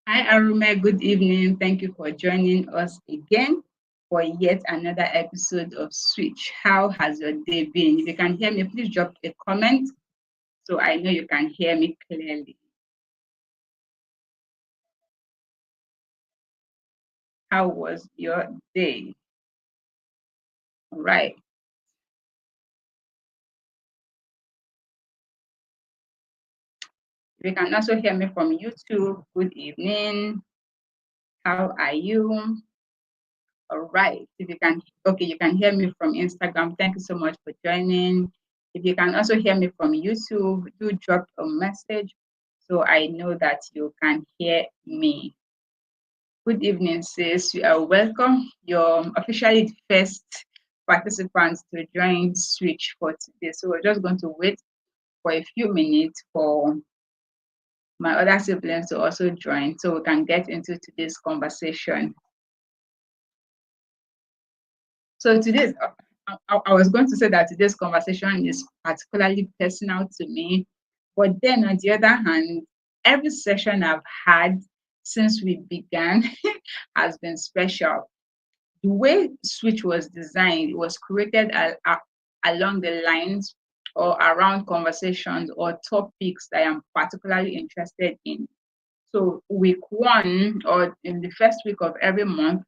Hi, Arume. Good evening. Thank you for joining us again for yet another episode of Switch. How has your day been? If you can hear me, please drop a comment so I know you can hear me clearly. How was your day? All right. If you can also hear me from YouTube, good evening. How are you? All right. If you can, okay, you can hear me from Instagram. Thank you so much for joining. If you can also hear me from YouTube, do drop a message so I know that you can hear me. Good evening, sis. You are welcome. You're officially the first participants to join Switch for today. So we're just going to wait for a few minutes for my other siblings to also join so we can get into today's conversation. So today's, I was going to say that today's conversation is particularly personal to me, but then on the other hand, every session I've had since we began has been special. The way Switch was designed, it was created along the lines or around conversations or topics that I am particularly interested in. So week one or in the first week of every month,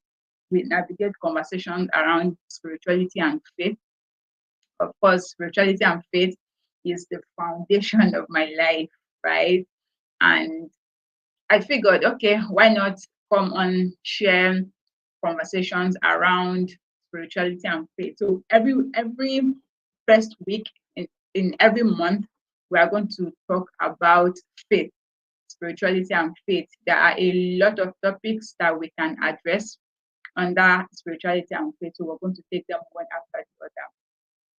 we navigate conversations around spirituality and faith. Of course, spirituality and faith is the foundation of my life, right? And I figured, okay, why not come on share conversations around spirituality and faith? So every first week in every month, we are going to talk about faith, spirituality and faith. There are a lot of topics that we can address under spirituality and faith. So we're going to take them one after the other,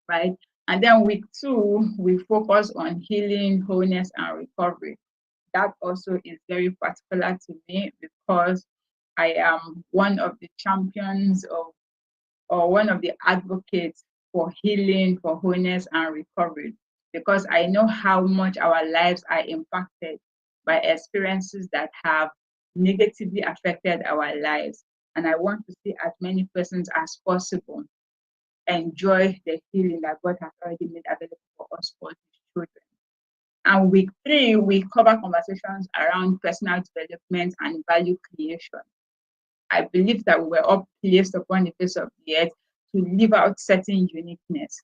right? And then week two, we focus on healing, wholeness, and recovery. That also is very particular to me because I am one of the champions of, or one of the advocates for healing, for wholeness, and recovery, because I know how much our lives are impacted by experiences that have negatively affected our lives. And I want to see as many persons as possible enjoy the healing that God has already made available for us, for His children. And week three, we cover conversations around personal development and value creation. I believe that we were all placed upon the face of the earth to live out certain uniqueness,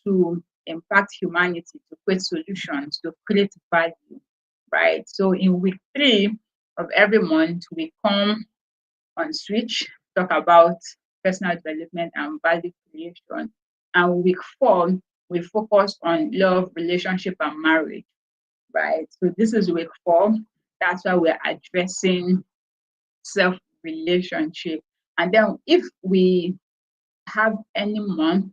to impact humanity, to create solutions, to create value, right? So in week three of every month, we come on Switch, talk about personal development and value creation. And week four, we focus on love, relationship, and marriage, right? So this is week four. That's why we're addressing self relationship. And then if we have any month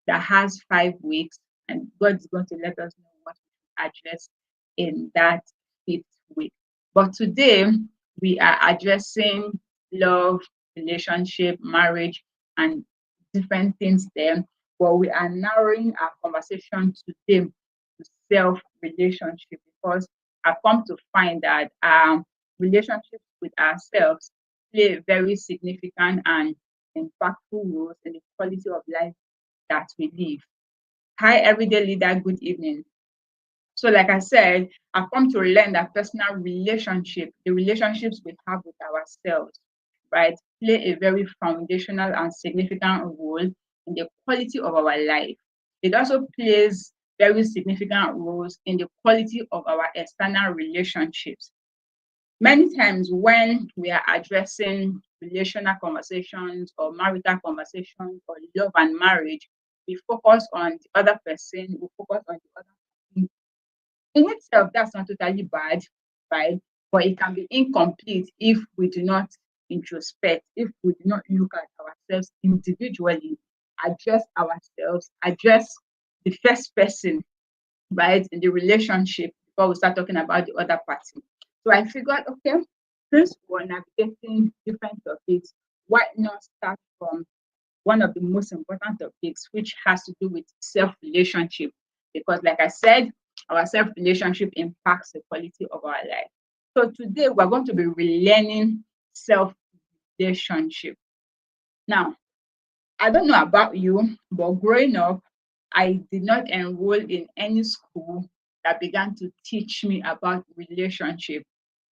that has 5 weeks, and God is going to let us know what we address in that fifth week. But today we are addressing love, relationship, marriage, and different things there. But we are narrowing our conversation today to self relationship because I've come to find that relationships with ourselves play a very significant and impactful roles in the quality of life that we live. Hi, everyday leader, good evening. So, like I said, I've come to learn that personal relationship, the relationships we have with ourselves, right, play a very foundational and significant role in the quality of our life. It also plays very significant roles in the quality of our external relationships. Many times when we are addressing relational conversations or marital conversations or love and marriage, we focus on the other person, we focus on the other person. In itself, that's not totally bad, right? But it can be incomplete if we do not introspect, if we do not look at ourselves individually, address ourselves, address the first person, right, in the relationship before we start talking about the other party. So I figured, okay, since we're navigating different topics, why not start from one of the most important topics, which has to do with self relationship? Because, like I said, our self relationship impacts the quality of our life. So today we're going to be relearning self-relationship. Now, I don't know about you, but growing up, I did not enroll in any school that began to teach me about relationship.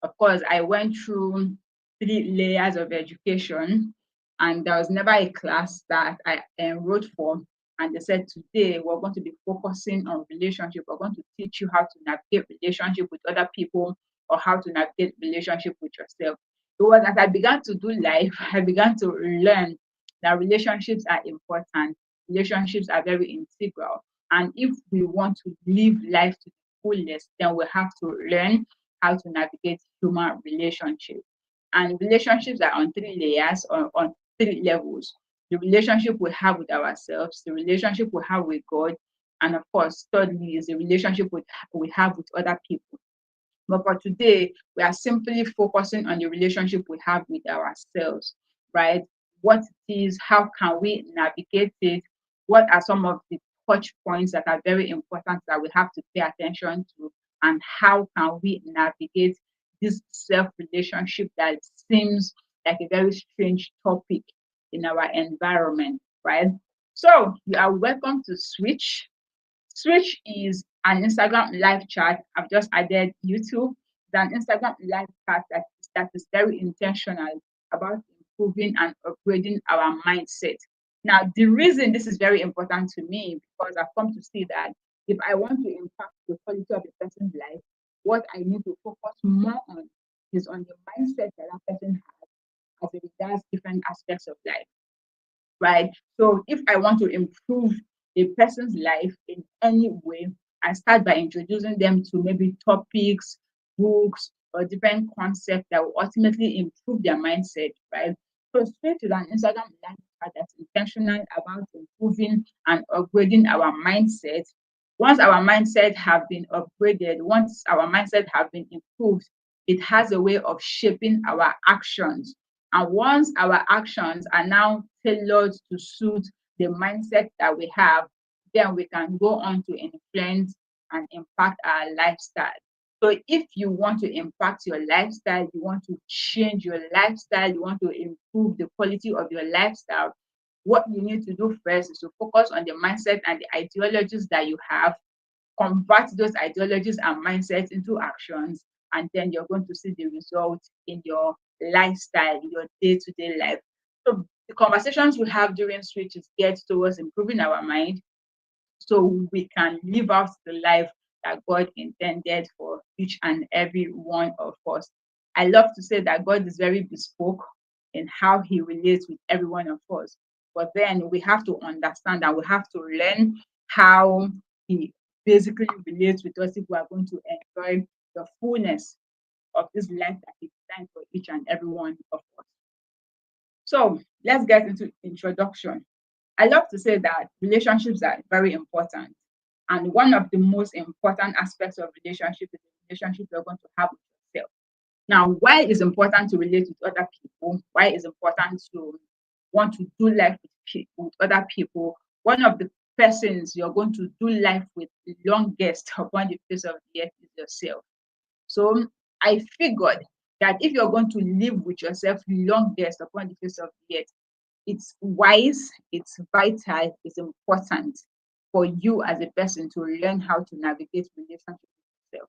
Of course, I went through 3 layers of education, and there was never a class that I enrolled for. And they said, today we're going to be focusing on relationship. We're going to teach you how to navigate relationship with other people or how to navigate relationship with yourself. It was as I began to do life, I began to learn that relationships are important. Relationships are very integral. And if we want to live life to the fullest, then we have to learn how to navigate human relationships. And relationships are on 3 layers or on 3 levels. The relationship we have with ourselves, the relationship we have with God, and of course, thirdly, is the relationship we have with other people. But for today, we are simply focusing on the relationship we have with ourselves, right? What it is, how can we navigate it? What are some of the touch points that are very important that we have to pay attention to? And how can we navigate this self relationship that seems like a very strange topic in our environment, right? So, you are welcome to Switch. Switch is an Instagram live chat. I've just added YouTube. It's an Instagram live chat that is very intentional about improving and upgrading our mindset. Now, the reason this is very important to me because I've come to see that if I want to impact the quality of a person's life, what I need to focus more on is on the mindset that that person has as it regards different aspects of life, right? So if I want to improve a person's life in any way, I start by introducing them to maybe topics, books, or different concepts that will ultimately improve their mindset, right? So straight to an Instagram live chat that's intentional about improving and upgrading our mindset. Once our mindset have been upgraded, once our mindset have been improved, it has a way of shaping our actions. And once our actions are now tailored to suit the mindset that we have, then we can go on to influence and impact our lifestyle. So if you want to impact your lifestyle, you want to change your lifestyle, you want to improve the quality of your lifestyle, what you need to do first is to focus on the mindset and the ideologies that you have, convert those ideologies and mindsets into actions, and then you're going to see the results in your lifestyle, in your day-to-day life. So the conversations we have during Switch is geared towards improving our mind so we can live out the life that God intended for each and every one of us. I love to say that God is very bespoke in how he relates with every one of us. But then we have to understand and we have to learn how he basically relates with us if we are going to enjoy the fullness of this life that he designed for each and every one of us. So let's get into introduction. I love to say that relationships are very important. And one of the most important aspects of relationship is the relationship you're going to have with yourself. Now, why is important to relate with other people? Why is important to want to do life with other people? One of the persons you're going to do life with the longest upon the face of the earth is yourself. So I figured that if you're going to live with yourself longest upon the face of the earth, it's wise, it's vital, it's important for you as a person to learn how to navigate relationship with yourself.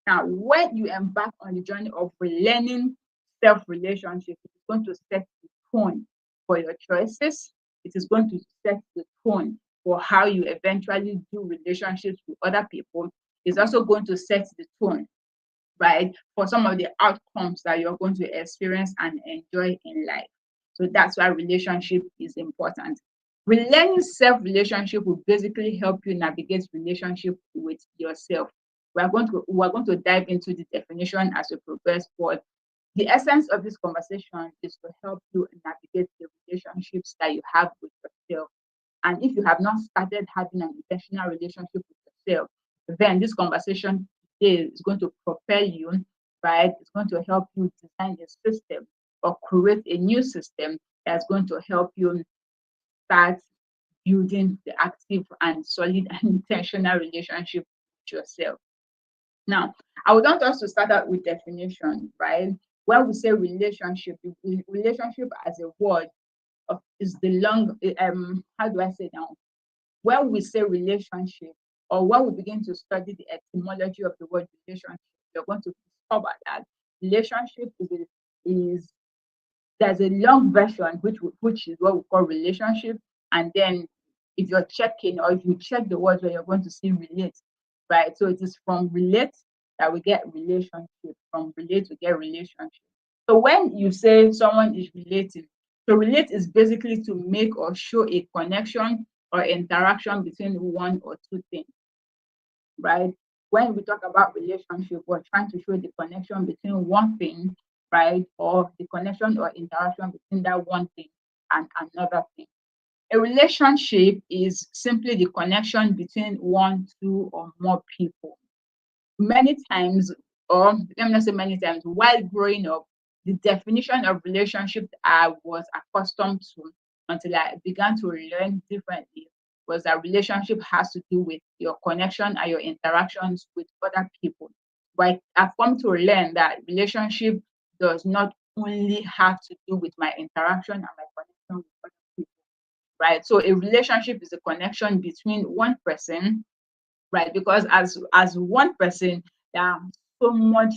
Now, when you embark on the journey of relearning self-relationship, it is going to set the tone for your choices. It is going to set the tone for how you eventually do relationships with other people. It's also going to set the tone, right, for some of the outcomes that you're going to experience and enjoy in life. So that's why relationship is important. Relearning self-relationship will basically help you navigate relationship with yourself. We're going to dive into the definition as we progress, but the essence of this conversation is to help you navigate the relationships that you have with yourself. And if you have not started having an intentional relationship with yourself, then this conversation today is going to propel you, right? It's going to help you design a system or create a new system that's going to help you start building the active and solid and intentional relationship with yourself. Now, I would want us to start out with definition, right? When we say relationship, relationship as a word is the long, how do I say now? When we say relationship, or when we begin to study the etymology of the word relationship, you're going to discover that relationship is there's a long version which is what we call relationship, and then if you're checking or if you check the words where you're going to see relate, right? So it is from relate that we get relationship. From relate we get relationship. So when you say someone is relating, to relate is basically to make or show a connection or interaction between one or two things, right? When we talk about relationship, we're trying to show the connection between one thing, right? Or the connection or interaction between that one thing and another thing. A relationship is simply the connection between one, two, or more people. Many times, or let me not say many times, while growing up, the definition of relationship I was accustomed to until I began to learn differently was that relationship has to do with your connection and your interactions with other people. But I've come to learn that relationship does not only have to do with my interaction and my connection with other people, right? So a relationship is a connection between one person, right? Because as one person, there are so much,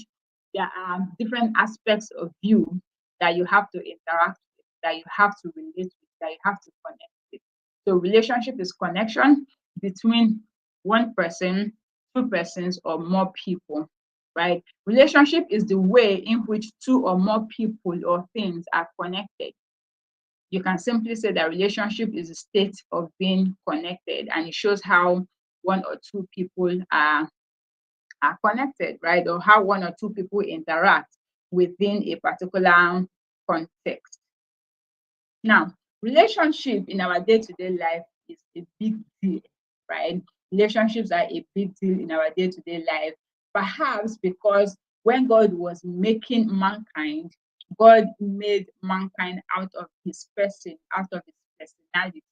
there are different aspects of you that you have to interact with, that you have to relate with, that you have to connect with. So relationship is connection between one person, two persons, or more people, right? Relationship is the way in which two or more people or things are connected. You can simply say that relationship is a state of being connected, and it shows how one or two people are connected, right? Or how one or two people interact within a particular context. Now, relationship in our day-to-day life is a big deal, right? Relationships are a big deal in our day-to-day life, perhaps because when God was making mankind, God made mankind out of his person, out of his personality.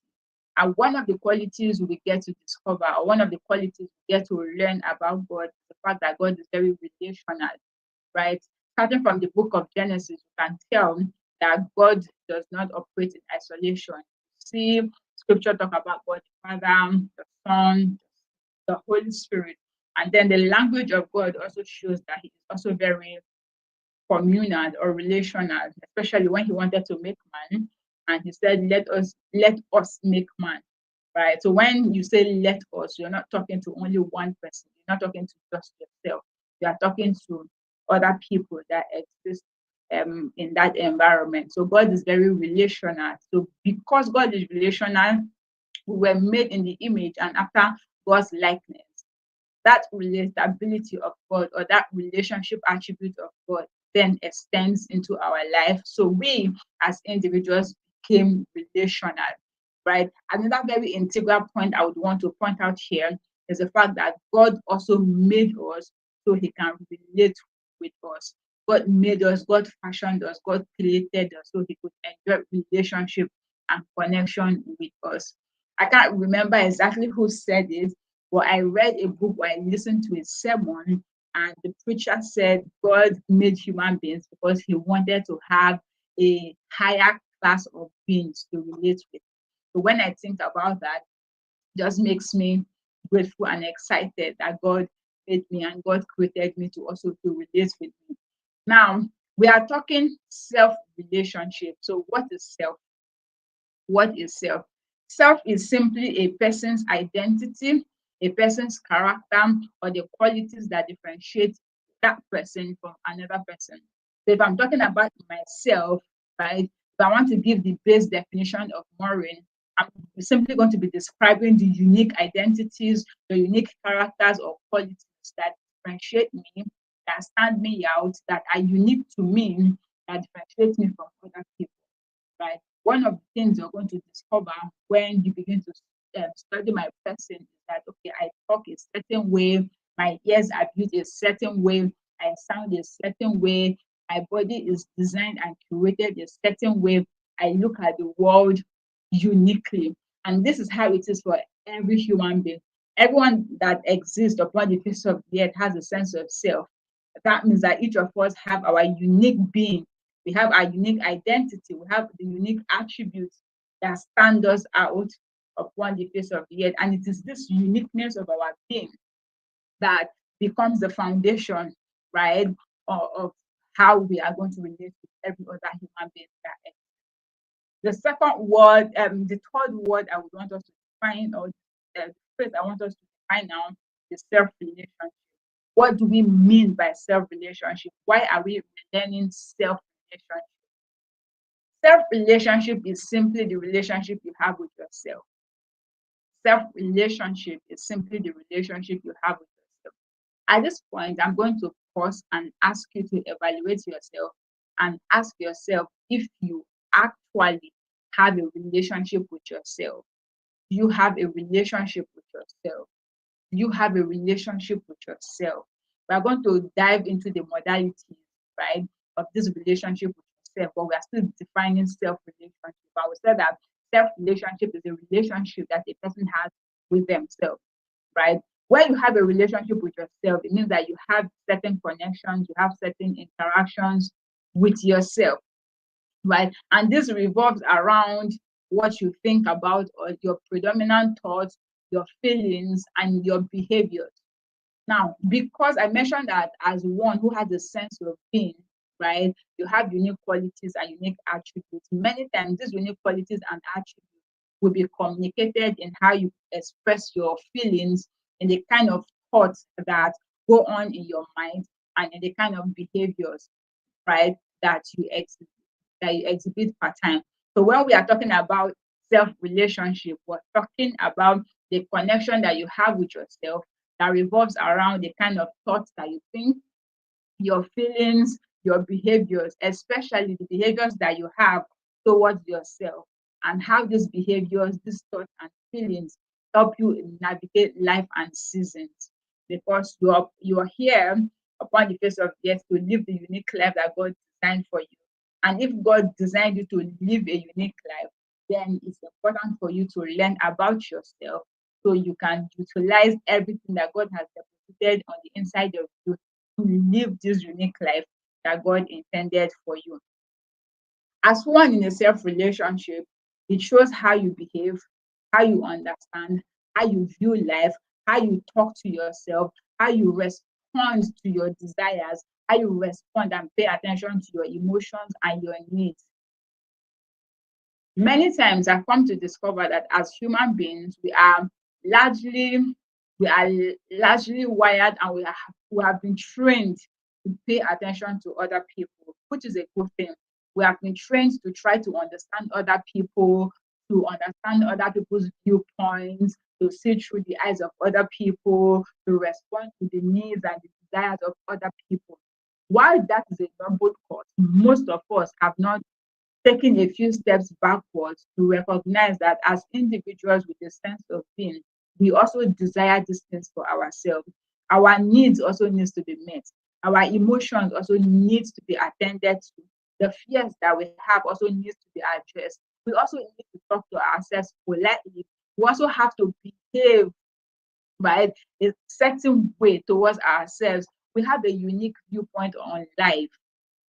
And one of the qualities we get to discover, or one of the qualities we get to learn about God, is the fact that God is very relational, right? Starting from the book of Genesis, you can tell that God does not operate in isolation. See, scripture talk about God the Father, the Son, the Holy Spirit. And then the language of God also shows that he is also very communal or relational, especially when he wanted to make man. And he said, let us make man. Right. So when you say let us, you're not talking to only one person, you're not talking to just yourself. You are talking to other people that exist in that environment. So God is very relational. So because God is relational, we were made in the image and after God's likeness. That relatability of God or that relationship attribute of God then extends into our life. So we as individuals became relational, right? Another very integral point I would want to point out here is the fact that God also made us so he can relate with us. God made us, God fashioned us, God created us so he could enjoy relationship and connection with us. I can't remember exactly who said it, but I read a book or I listened to a sermon, and the preacher said God made human beings because he wanted to have a higher class of beings to relate with. So when I think about that, it just makes me grateful and excited that God made me and God created me to also to relate with me. Now, we are talking self relationship. So what is self? What is self? Self is simply a person's identity, a person's character, or the qualities that differentiate that person from another person. So if I'm talking about myself, right, if I want to give the base definition of Maureen, I'm simply going to be describing the unique identities, the unique characters or qualities that differentiate me, that stand me out, that are unique to me, that differentiate me from other people, right? One of the things you're going to discover when you begin to study my person is that, okay, I talk a certain way, my ears are built a certain way, I sound a certain way, my body is designed and curated a certain way, I look at the world uniquely. And this is how it is for every human being. Everyone that exists upon the face of the earth has a sense of self. That means that each of us have our unique being. We have our unique identity. We have the unique attributes that stand us out upon the face of the earth. And it is this uniqueness of our being that becomes the foundation, right, of how we are going to relate with every other human being that exists. The second word, the third word I would want us to define, or the phrase I want us to define now, is self-relationship. What do we mean by self-relationship? Why are we learning self-relationship? Self-relationship is simply the relationship you have with yourself. Self-relationship is simply the relationship you have with yourself. At this point, I'm going to pause and ask you to evaluate yourself and ask yourself if you actually have a relationship with yourself. Do you have a relationship with yourself? Do you have a relationship with yourself? We are going to dive into the modalities, right, of this relationship with yourself, but we are still defining self-relationship. I would say that self-relationship is a relationship that a person has with themselves, right? When you have a relationship with yourself, it means that you have certain connections, you have certain interactions with yourself, right? And this revolves around what you think about, or your predominant thoughts, your feelings, and your behaviors. Now, because I mentioned that as one who has a sense of being, right, you have unique qualities and unique attributes. Many times, these unique qualities and attributes will be communicated in how you express your feelings, in the kind of thoughts that go on in your mind, and in the kind of behaviors, right, that you exhibit per time. So when we are talking about self-relationship, we're talking about the connection that you have with yourself that revolves around the kind of thoughts that you think, your feelings, your behaviors, especially the behaviors that you have towards yourself, and how these behaviors, these thoughts and feelings help you navigate life and seasons. Because you're here upon the face of the earth to live the unique life that God designed for you. And if God designed you to live a unique life, then it's important for you to learn about yourself so you can utilize everything that God has deposited on the inside of you to live this unique life that God intended for you. As one in a self relationship, it shows how you behave, how you understand, how you view life, how you talk to yourself, how you respond to your desires, how you respond and pay attention to your emotions and your needs. Many times I've come to discover that as human beings, largely we are largely wired, and we have been trained to pay attention to other people, which is a good thing. We have been trained to try to understand other people, to understand other people's viewpoints, to see through the eyes of other people, to respond to the needs and the desires of other people. While that is a noble cause, most of us have not taken a few steps backwards to recognize that as individuals with a sense of being, we also desire these things for ourselves. Our needs also needs to be met. Our emotions also needs to be attended to. The fears that we have also needs to be addressed. We also need to talk to ourselves politely. We also have to behave, right, a certain way towards ourselves. We have a unique viewpoint on life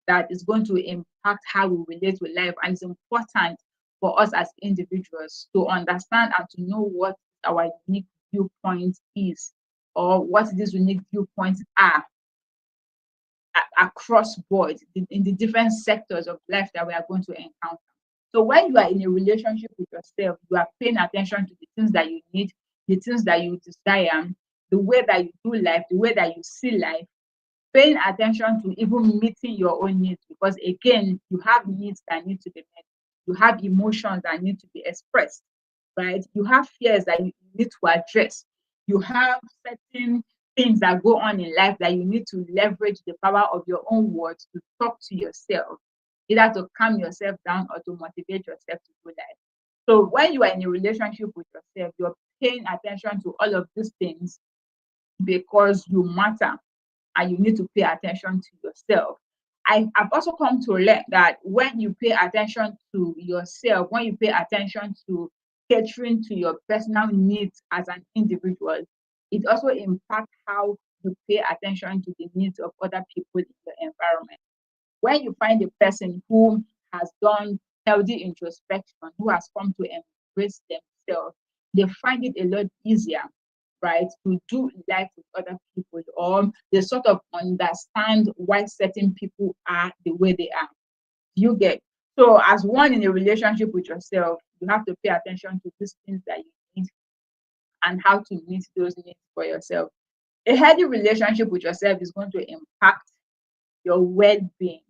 that is going to impact how we relate with life. And it's important for us as individuals to understand and to know what our unique viewpoint is, or what these unique viewpoints are across board in the different sectors of life that we are going to encounter. So when you are in a relationship with yourself, you are paying attention to the things that you need, the things that you desire, the way that you do life, the way that you see life, paying attention to even meeting your own needs, because again, you have needs that need to be met. You have emotions that need to be expressed, right? You have fears that you need to address. You have certain things that go on in life that you need to leverage the power of your own words to talk to yourself, either to calm yourself down or to motivate yourself to do life. So when you are in a relationship with yourself, you're paying attention to all of these things because you matter and you need to pay attention to yourself. I've also come to learn that when you pay attention to yourself, when you pay attention to catering to your personal needs as an individual, It also impacts how you pay attention to the needs of other people in your environment. When you find a person who has done healthy introspection, who has come to embrace themselves, they find it a lot easier, right, to do life with other people, or they sort of understand why certain people are the way they are. You get. So as one in a relationship with yourself, you have to pay attention to these things that you need and how to meet those needs for yourself. A healthy relationship with yourself is going to impact your well-being.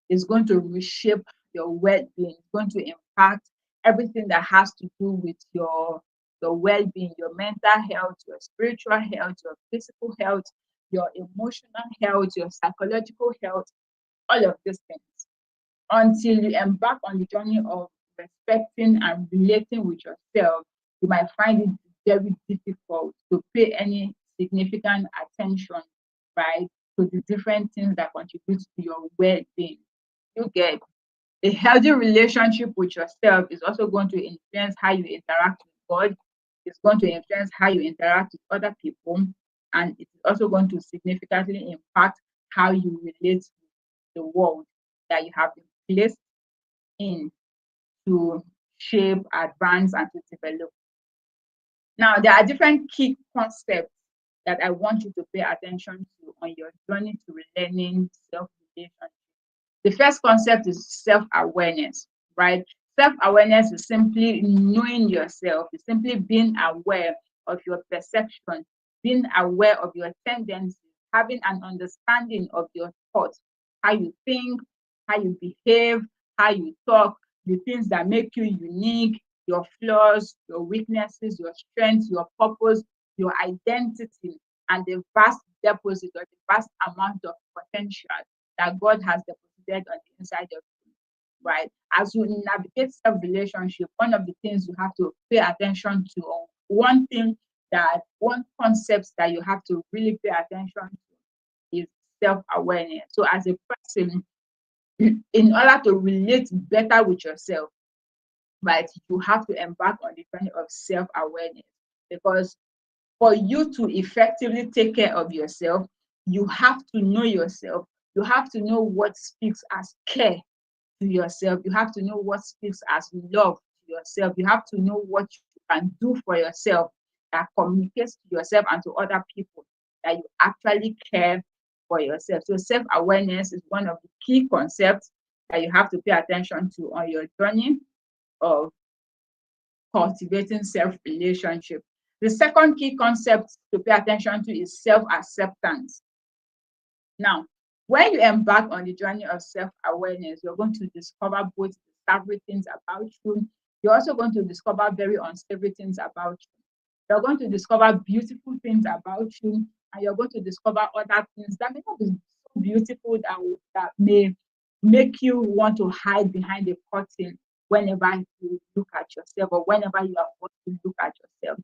It's going to reshape your well-being. It's going to impact everything that has to do with your well-being, your mental health, your spiritual health, your physical health, your emotional health, your psychological health, all of these things. Until you embark on the journey of respecting and relating with yourself, you might find it very difficult to pay any significant attention, right, to the different things that contribute to your well-being. You get. A healthy relationship with yourself is also going to influence how you interact with God. It's going to influence how you interact with other people, and it's also going to significantly impact how you relate to the world that you have been placed in to shape, advance, and to develop. Now, there are different key concepts that I want you to pay attention to on your journey to relearning self-relationship. The first concept is self-awareness, right? Self-awareness is simply knowing yourself, it's simply being aware of your perception, being aware of your tendencies, having an understanding of your thoughts, how you think, how you behave, how you talk, the things that make you unique, your flaws, your weaknesses, your strengths, your purpose, your identity, and the vast deposit or the vast amount of potential that God has deposited on the inside of you, right? As you navigate self-relationship, one of the things you have to pay attention to, or one concept that you have to really pay attention to is self-awareness. So as a person, in order to relate better with yourself, right, you have to embark on the journey of self-awareness, because for you to effectively take care of yourself, you have to know yourself. You have to know what speaks as care to yourself. You have to know what speaks as love to yourself. You have to know what you can do for yourself that communicates to yourself and to other people that you actually care for yourself. So self-awareness is one of the key concepts that you have to pay attention to on your journey of cultivating self-relationship. The second key concept to pay attention to is self-acceptance. Now, when you embark on the journey of self-awareness, you're going to discover both savory things about you. You're also going to discover very unsavory things about you. You're going to discover beautiful things about you, and you're going to discover other things that may not be so beautiful, that may make you want to hide behind a curtain whenever you look at yourself, or whenever you are forced to look at yourself.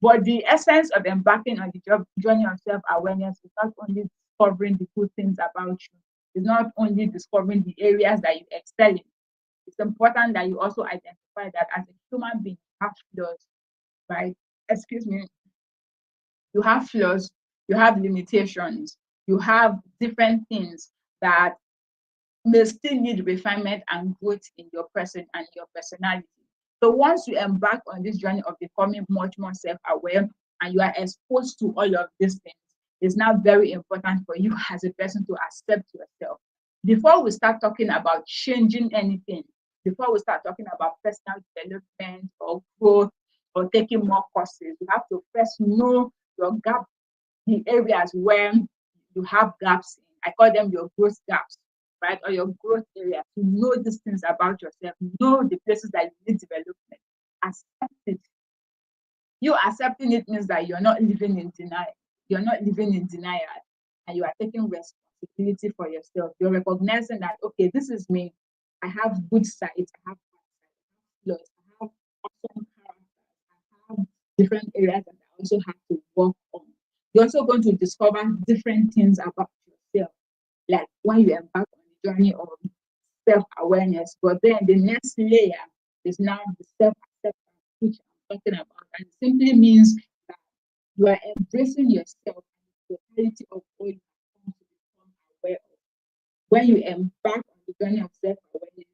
But the essence of embarking on the journey of self-awareness is not only discovering the good things about you, it's not only discovering the areas that you excel in. It's important that you also identify that as a human being, you have flaws, right? Excuse me, you have flaws, you have limitations, you have different things that may still need refinement and growth in your person and your personality. So once you embark on this journey of becoming much more self-aware and you are exposed to all of these things, it's now very important for you as a person to accept yourself. Before we start talking about changing anything, before we start talking about personal development or growth or taking more courses, you have to first know your gap, the areas where you have gaps in. I call them your growth gaps, right? Or your growth area. To know these things about yourself, know the places that you need development. Accept it. You accepting it means that you're not living in denial. You're not living in denial, and you are taking responsibility for yourself. You're recognizing that, okay, this is me. I have good sides, I have bad sides, I have flaws, I have awesome character, I have different areas that I also have to work on. You're also going to discover different things about yourself, like when you embark on the journey of self-awareness. But then the next layer is now the self-acceptance, which I'm talking about. And it simply means that You are embracing yourself and the totality of all you have come to become aware of. When you embark on the journey of self-awareness,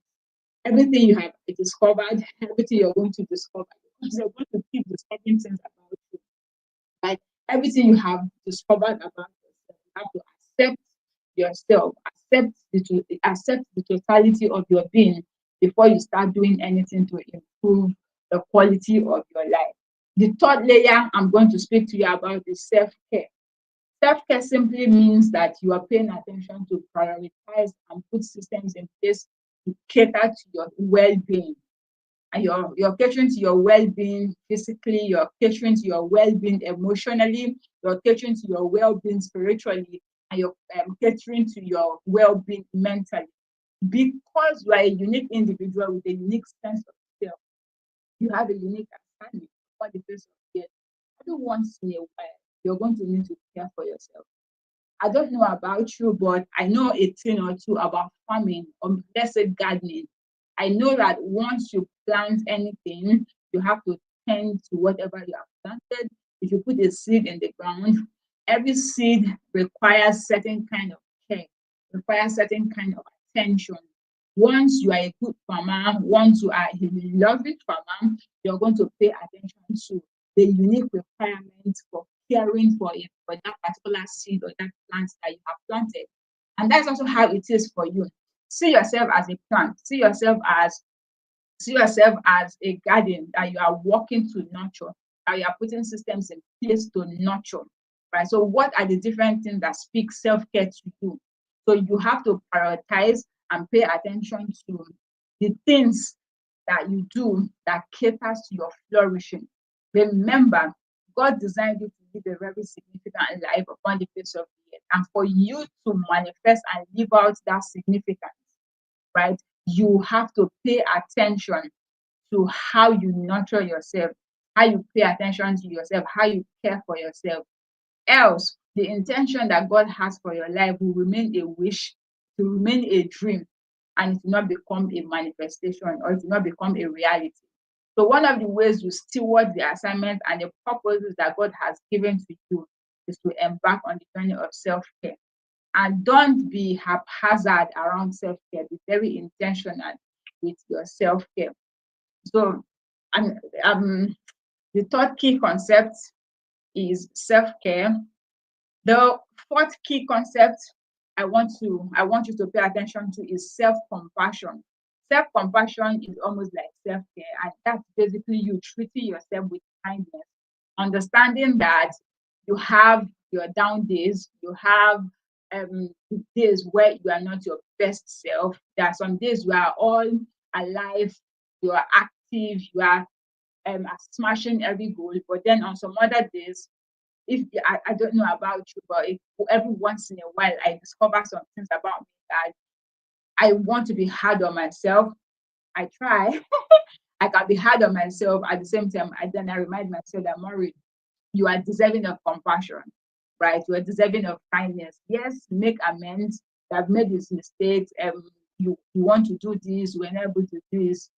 everything you have discovered, everything you're going to discover, because you're going to keep discovering things about you. Like everything you have discovered about yourself, you have to accept yourself, accept the totality of your being before you start doing anything to improve the quality of your life. The third layer I'm going to speak to you about is self-care. Self-care simply means that you are paying attention to prioritize and put systems in place to cater to your well-being. And you're catering to your well-being physically, you're catering to your well-being emotionally, you're catering to your well-being spiritually, and you're catering to your well-being mentally. Because you are a unique individual with a unique sense of self, you have a unique understanding of what the face of the earth. Every once in a while, you're going to need to care for yourself. I don't know about you, but I know a thing or two about farming, or let's say gardening. I know that once you plant anything, you have to tend to whatever you have planted. If you put a seed in the ground, every seed requires certain kind of care, requires certain kind of attention. Once you are a good farmer, once you are a loving farmer, you're going to pay attention to the unique requirements for caring for it, for that particular seed or that plant that you have planted. And that's also how it is for you. See yourself as a plant, see yourself as a garden that you are working to nurture, that you are putting systems in place to nurture. Right. So what are the different things that speak self-care to you? So you have to prioritize and pay attention to the things that you do that caters to your flourishing. Remember, God designed you to live a very significant life upon the face of the earth. And for you to manifest and live out that significance, right, you have to pay attention to how you nurture yourself, how you pay attention to yourself, how you care for yourself. Else, the intention that God has for your life will remain a wish, to remain a dream, and it will not become a manifestation, or it will not become a reality. So, one of the ways you steward the assignment and the purposes that God has given to you is to embark on the journey of self care. And don't be haphazard around self care, be very intentional with your self care. So, and the third key concept is self care. The fourth key concept I want you to pay attention to is self-compassion. Self-compassion is almost like self-care, and that's basically you treating yourself with kindness, understanding that you have your down days, you have days where you are not your best self. There are some days you are all alive, you are active, you are smashing every goal, but then on some other days, if I don't know about you, but if every once in a while I discover some things about me that I want to be hard on myself, I try. I can be hard on myself at the same time. I remind myself that Maureen, you are deserving of compassion, right? You are deserving of kindness. Yes, make amends. You have made these mistakes. You want to do this, you were not able to do this,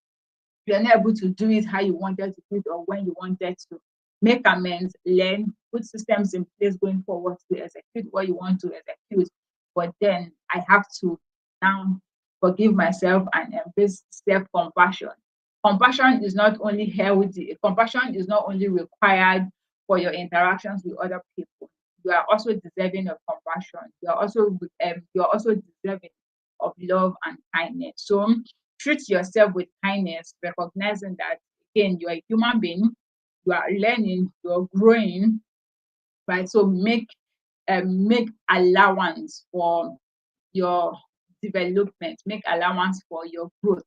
you're not able to do it how you wanted to do it or when you wanted to. Make amends, learn, put systems in place going forward to execute what you want to execute. But then I have to now forgive myself and embrace self-compassion. Compassion is not only healthy, compassion is not only required for your interactions with other people. You are also deserving of compassion. You're also deserving of love and kindness. So treat yourself with kindness, recognizing that again, you're a human being, you are learning, you're growing, right? So make allowance for your development, make allowance for your growth.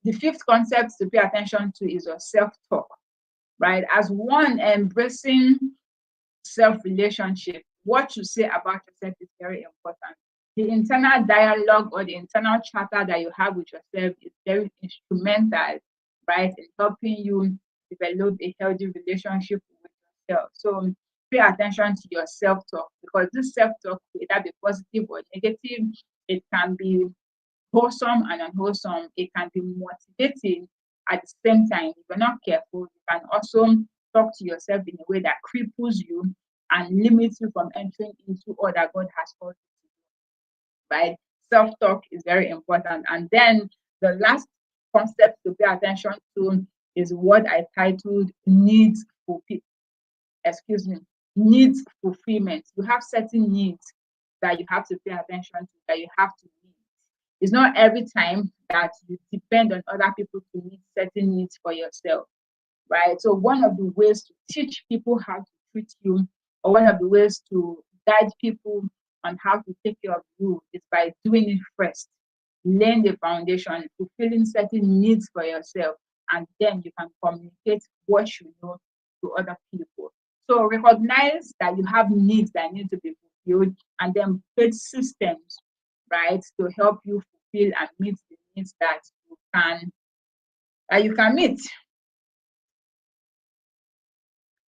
The fifth concept to pay attention to is your self-talk, right? As one embracing self-relationship, what you say about yourself is very important. The internal dialogue or the internal chatter that you have with yourself is very instrumental, right, in helping you develop a healthy relationship with yourself. So pay attention to your self-talk, because this self-talk, whether be positive or negative, it can be wholesome and unwholesome. It can be motivating at the same time. If you're not careful, you can also talk to yourself in a way that cripples you and limits you from entering into all that God has called you to, right? Self-talk is very important. And then the last concept to pay attention to is what I titled needs fulfillment. Excuse me, needs fulfillment. You have certain needs that you have to pay attention to, that you have to meet. It's not every time that you depend on other people to meet certain needs for yourself, right? So one of the ways to teach people how to treat you, or one of the ways to guide people on how to take care of you, is by doing it first. Laying the foundation, fulfilling certain needs for yourself, and then you can communicate what you know to other people. So recognize that you have needs that need to be fulfilled, and then build systems, right, to help you fulfill and meet the needs that you can meet.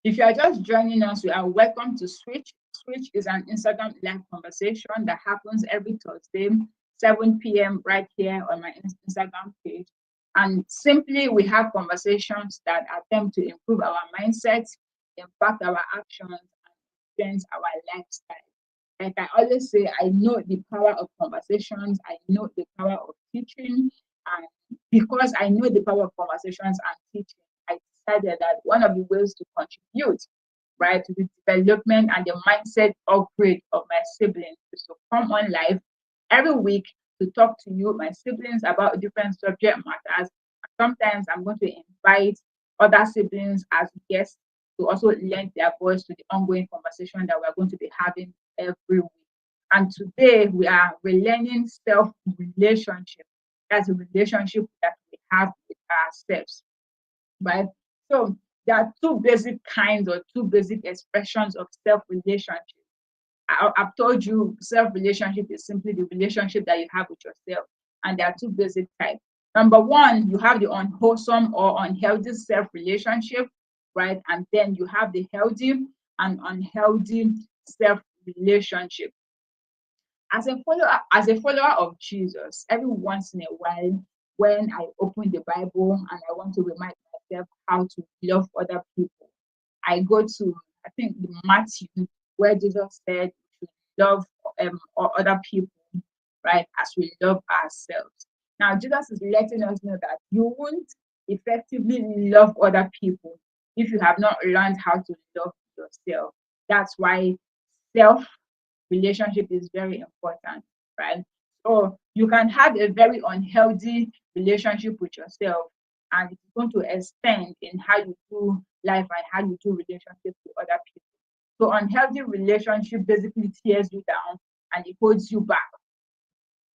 If you are just joining us, you are welcome to Switch. Switch is an Instagram live conversation that happens every Thursday, 7 p.m. right here on my Instagram page. And simply, we have conversations that attempt to improve our mindset, impact our actions, and influence our lifestyle. Like I always say, I know the power of conversations, I know the power of teaching, and because I know the power of conversations and teaching, I decided that one of the ways to contribute, right, to the development and the mindset upgrade of my siblings is to come on live every week to talk to you, my siblings, about different subject matters. Sometimes I'm going to invite other siblings as guests to also lend their voice to the ongoing conversation that we're going to be having every week. And today we are relearning self relationship. That's a relationship that we have with ourselves, right? So there are two basic kinds or two basic expressions of self relationship. I've told you self relationship is simply the relationship that you have with yourself, and there are two basic types. Number one, you have the unwholesome or unhealthy self relationship, right? And then you have the healthy and unhealthy self relationship. As a follower of Jesus, every once in a while, when I open the Bible and I want to remind myself how to love other people, I go to, I think, the Matthew, where Jesus said we should love other people, right, as we love ourselves. Now, Jesus is letting us know that you won't effectively love other people if you have not learned how to love yourself. That's why self relationship is very important, right? So you can have a very unhealthy relationship with yourself, and it's going to extend in how you do life and how you do relationships with other people. So unhealthy relationship basically tears you down and it holds you back.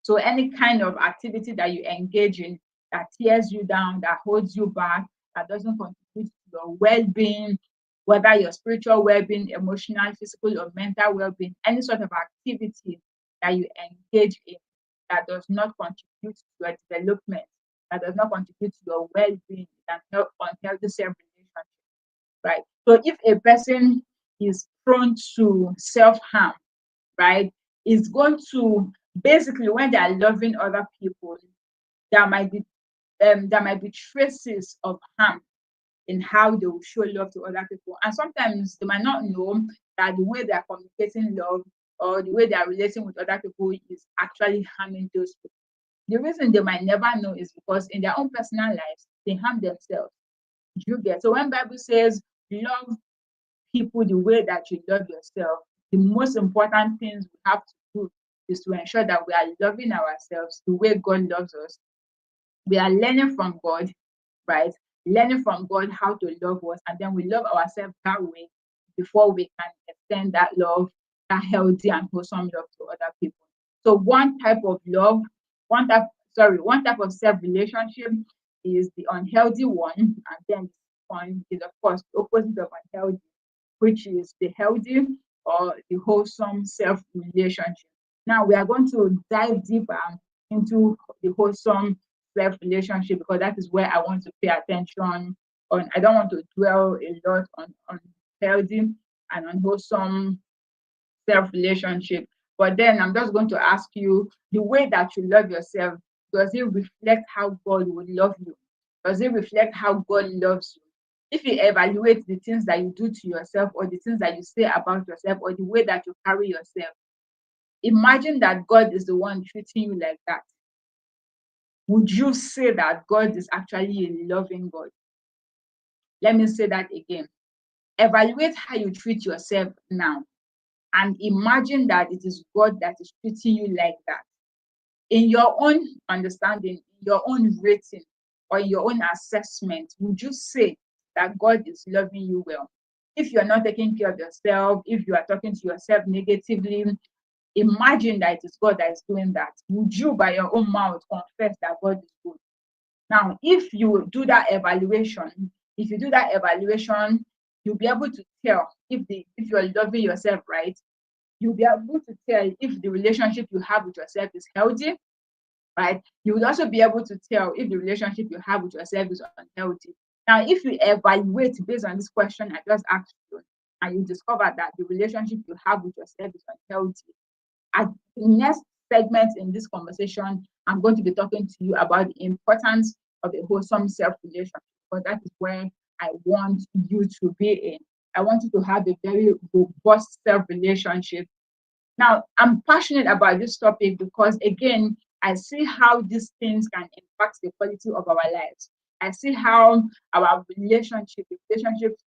So any kind of activity that you engage in that tears you down, that holds you back, that doesn't contribute to your well-being, whether your spiritual well-being, emotional, physical, or mental well-being, any sort of activity that you engage in that does not contribute to your development, that does not contribute to your well-being, and unhealthy self-relationship, right? So if a person is prone to self-harm, right, is going to basically, when they are loving other people, there might be traces of harm in how they will show love to other people. And sometimes they might not know that the way they are communicating love or the way they are relating with other people is actually harming those people. The reason they might never know is because in their own personal lives, they harm themselves. You get, so when Bible says love people the way that you love yourself, the most important things we have to do is to ensure that we are loving ourselves the way God loves us. We are learning from God, right? Learning from God how to love us, and then we love ourselves that way before we can extend that love, that healthy and wholesome love to other people. So one type of love, one type of self-relationship is the unhealthy one, and then one is of course the opposite of unhealthy, which is the healthy or the wholesome self relationship. Now we are going to dive deeper into the wholesome self relationship because that is where I want to pay attention on. I don't want to dwell a lot on healthy and unwholesome self relationship. But then I'm just going to ask you, the way that you love yourself, does it reflect how God would love you? Does it reflect how God loves you? if you evaluate the things that you do to yourself, or the things that you say about yourself, or the way that you carry yourself, imagine that God is the one treating you like that. Would you say that God is actually a loving God? Let me say that again. Evaluate how you treat yourself now, and imagine that it is God that is treating you like that. In your own understanding, your own rating, or your own assessment, would you say that God is loving you well? If you're not taking care of yourself, if you are talking to yourself negatively, imagine that it is God that is doing that. Would you, by your own mouth, confess that God is good? Now, if you do that evaluation, you'll be able to tell if you're loving yourself right. You'll be able to tell if the relationship you have with yourself is healthy, right? You would also be able to tell if the relationship you have with yourself is unhealthy. Now, if you evaluate based on this question I just asked you, and you discover that the relationship you have with yourself is unhealthy, at the next segment in this conversation, I'm going to be talking to you about the importance of a wholesome self-relationship, because that is where I want you to be in. I want you to have a very robust self-relationship. Now, I'm passionate about this topic because, again, I see how these things can impact the quality of our lives. I see how our the relationships we have with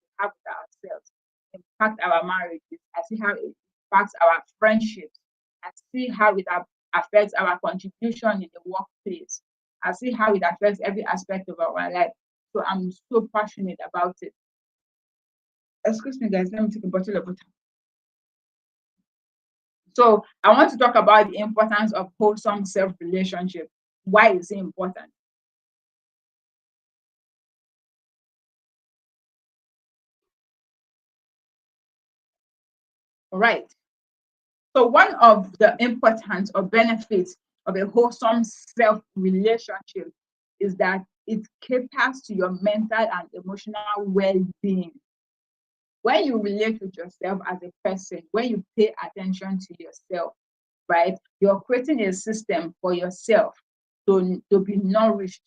ourselves, impact our marriages. I see how it impacts our friendships. I see how it affects our contribution in the workplace. I see how it affects every aspect of our life. So I'm so passionate about it. Excuse me, guys, let me take a bottle of water. So I want to talk about the importance of wholesome self-relationship. Why is it important? All right. So one of the importance or benefits of a wholesome self-relationship is that it caters to your mental and emotional well-being. When you relate with yourself as a person, when you pay attention to yourself, right, you're creating a system for yourself to be nourished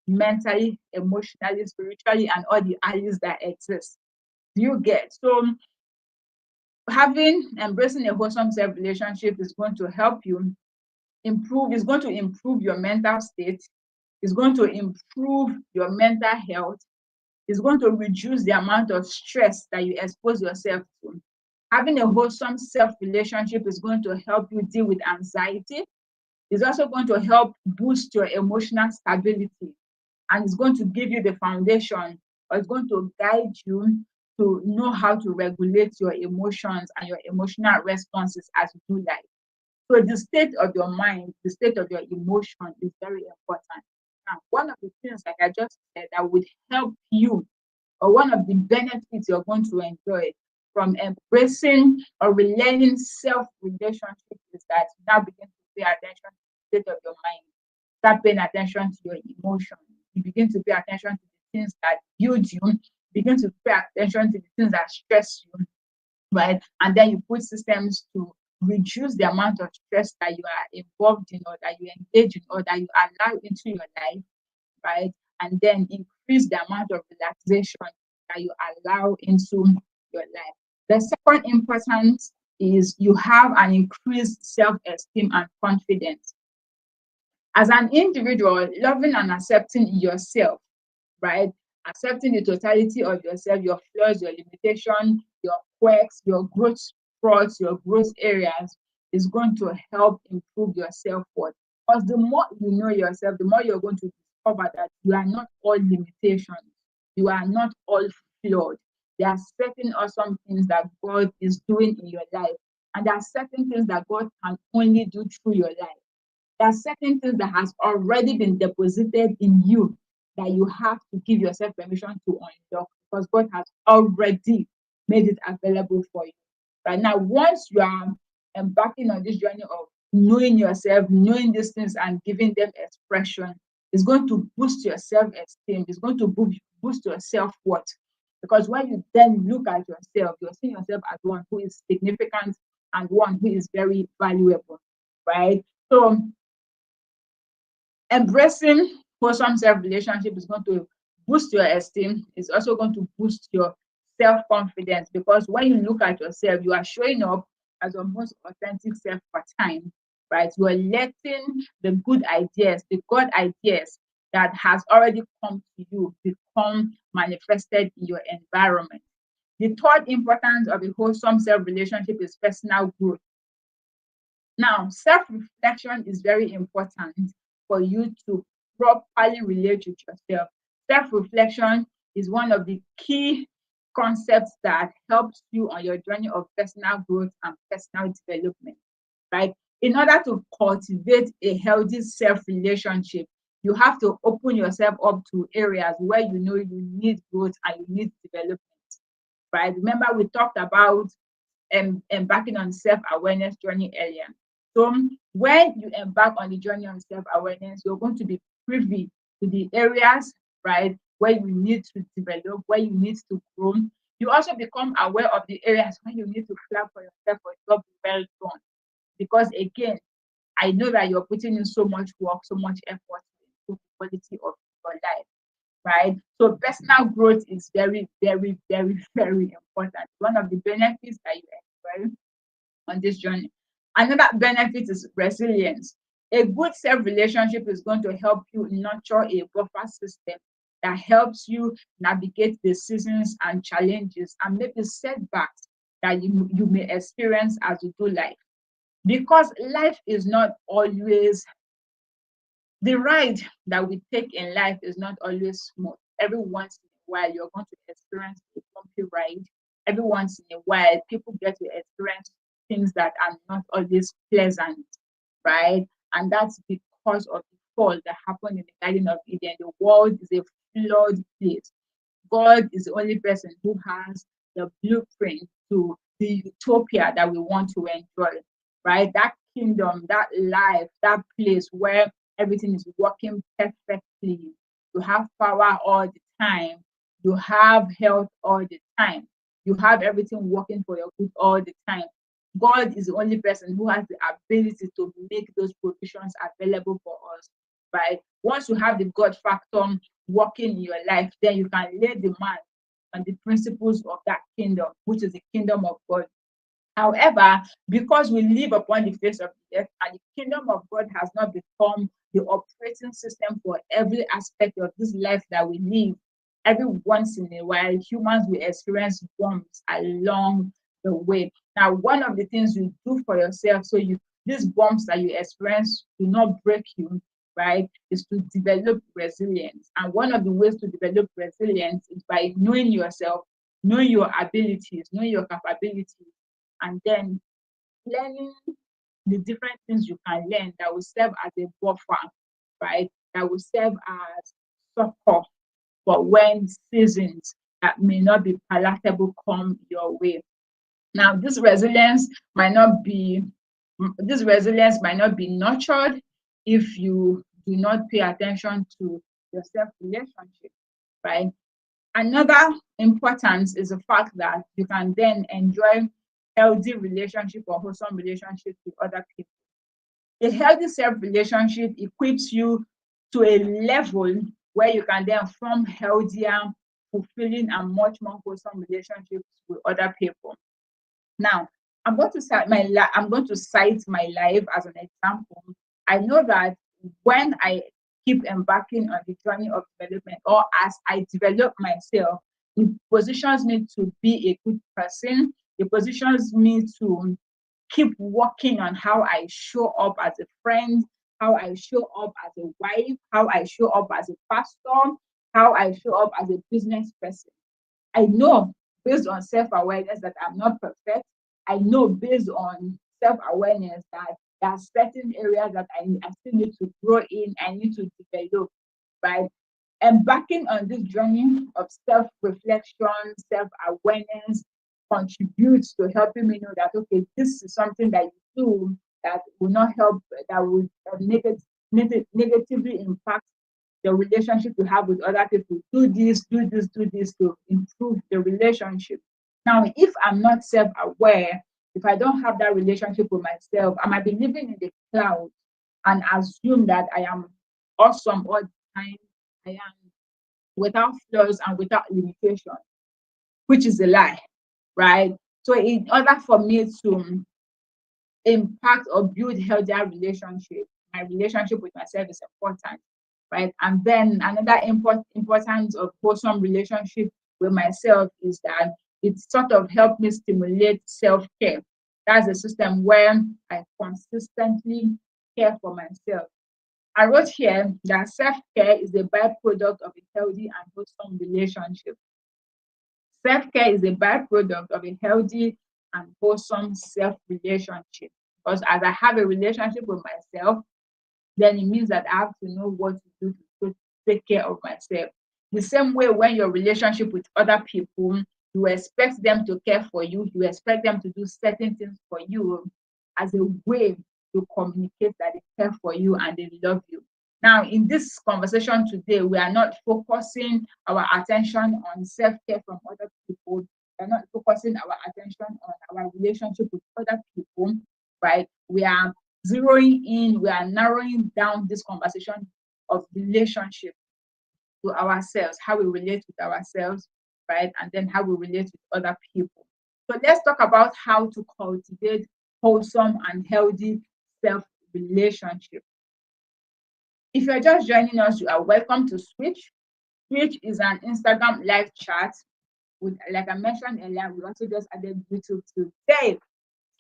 mentally, emotionally, spiritually, and all the alleys that exist. Do you get? So embracing a wholesome self-relationship is going to help you is going to improve your mental state, is going to improve your mental health, is going to reduce the amount of stress that you expose yourself to. Having a wholesome self-relationship is going to help you deal with anxiety. It's also going to help boost your emotional stability, and it's going to give you the foundation, or it's going to guide you to know how to regulate your emotions and your emotional responses as you do life. So the state of your mind, the state of your emotion is very important. Now, one of the things, like I just said, that would help you, or one of the benefits you're going to enjoy from embracing or relearning self-relationship, is that you now begin to pay attention to the state of your mind. Start paying attention to your emotions. You begin to pay attention to the things that build you. Begin to pay attention to the things that stress you, right? And then you put systems to reduce the amount of stress that you are involved in, or that you engage in, or that you allow into your life, right? And then increase the amount of relaxation that you allow into your life. The second importance is you have an increased self-esteem and confidence. As an individual, loving and accepting yourself, right? Accepting the totality of yourself, your flaws, your limitation, your quirks, your growth spots, your growth areas, is going to help improve your self-worth. Because the more you know yourself, the more you're going to discover that you are not all limitations, you are not all flawed. There are certain awesome things that God is doing in your life, and there are certain things that God can only do through your life. There are certain things that has already been deposited in you that you have to give yourself permission to unlock, because God has already made it available for you. Right now, once you are embarking on this journey of knowing yourself, knowing these things, and giving them expression, it's going to boost your self-esteem. It's going to boost your self-worth. Because when you then look at yourself, you're seeing yourself as one who is significant and one who is very valuable, right? So embracing wholesome self-relationship is going to boost your esteem. It's also going to boost your self-confidence, because when you look at yourself, you are showing up as your most authentic self per time, right? You are letting the good ideas, the God ideas that has already come to you become manifested in your environment. The third importance of a wholesome self relationship is personal growth. Now, self reflection is very important for you to properly relate with yourself. Self reflection is one of the key concepts that helps you on your journey of personal growth and personal development, right? In order to cultivate a healthy self relationship, you have to open yourself up to areas where you know you need growth and you need development, right? Remember, we talked about embarking on self-awareness journey earlier. So when you embark on the journey of self-awareness, you're going to be privy to the areas, right, where you need to develop, where you need to grow. You also become aware of the areas where you need to clap for yourself for a job well done. Because again, I know that you're putting in so much work, so much effort to improve the quality of your life, right? So personal growth is very, very, very, very important. One of the benefits that you enjoy on this journey. Another benefit is resilience. A good self relationship is going to help you nurture a buffer system that helps you navigate the seasons and challenges and maybe setbacks that you may experience as you do life. Because life is not always the ride that we take in life is not always smooth. Every once in a while, you're going to experience a bumpy ride. Every once in a while, people get to experience things that are not always pleasant, right? And that's because of the fall that happened in the Garden of Eden. The world is a flawed place. God is the only person who has the blueprint to the utopia that we want to enjoy, right? That kingdom, that life, that place where everything is working perfectly. You have power all the time. You have health all the time. You have everything working for your good all the time. God is the only person who has the ability to make those provisions available for us, right? Once you have the God factor working in your life, then you can lay demand on the principles of that kingdom, which is the kingdom of God. However, because we live upon the face of the earth and the kingdom of God has not become the operating system for every aspect of this life that we live, every once in a while, humans will experience bumps along the way. Now, one of the things you do for yourself, so you these bumps that you experience do not break you, right, is to develop resilience. And one of the ways to develop resilience is by knowing yourself, knowing your abilities, knowing your capabilities, and then learning the different things you can learn that will serve as a buffer, right? That will serve as support for when seasons that may not be palatable come your way. Now, this resilience might not be nurtured if you do not pay attention to your self relationship, right? Another importance is the fact that you can then enjoy healthy relationship or wholesome relationships with other people. A healthy self relationship equips you to a level where you can then form healthier, fulfilling, and much more wholesome relationships with other people. Now, I'm going to cite my life as an example. I know that when I keep embarking on the journey of development, or as I develop myself, it positions me to be a good person. It positions me to keep working on how I show up as a friend, how I show up as a wife, how I show up as a pastor, how I show up as a business person. I know based on self-awareness that I'm not perfect. I know based on self-awareness that there are certain areas that I still need to grow in, I need to develop, right? Embarking on this journey of self-reflection, self-awareness contributes to helping me know that, okay, this is something that you do that will not help, that will negatively impact the relationship you have with other people. Do this, do this, do this to improve the relationship. Now, if I'm not self-aware, if I don't have that relationship with myself, I might be living in the cloud and assume that I am awesome all the time. I am without flaws and without limitation, which is a lie, right? So in order for me to impact or build healthier relationship, my relationship with myself is important, right? And then another importance of wholesome relationship with myself is that it sort of helped me stimulate self-care. That's a system where I consistently care for myself. I wrote here that self-care is a byproduct of a healthy and wholesome relationship. Self-care is a byproduct of a healthy and wholesome self-relationship. Because as I have a relationship with myself, then it means that I have to know what to do to take care of myself. The same way when your relationship with other people, you expect them to care for you, you expect them to do certain things for you as a way to communicate that they care for you and they love you. Now, in this conversation today, we are not focusing our attention on self-care from other people. We are not focusing our attention on our relationship with other people, right? We are zeroing in, we are narrowing down this conversation of relationship to ourselves, how we relate with ourselves, right? And then how we relate with other people. So let's talk about how to cultivate wholesome and healthy self relationship. If you're just joining us, you are welcome to Switch. Switch is an Instagram live chat with, like I mentioned earlier, we also just added YouTube today.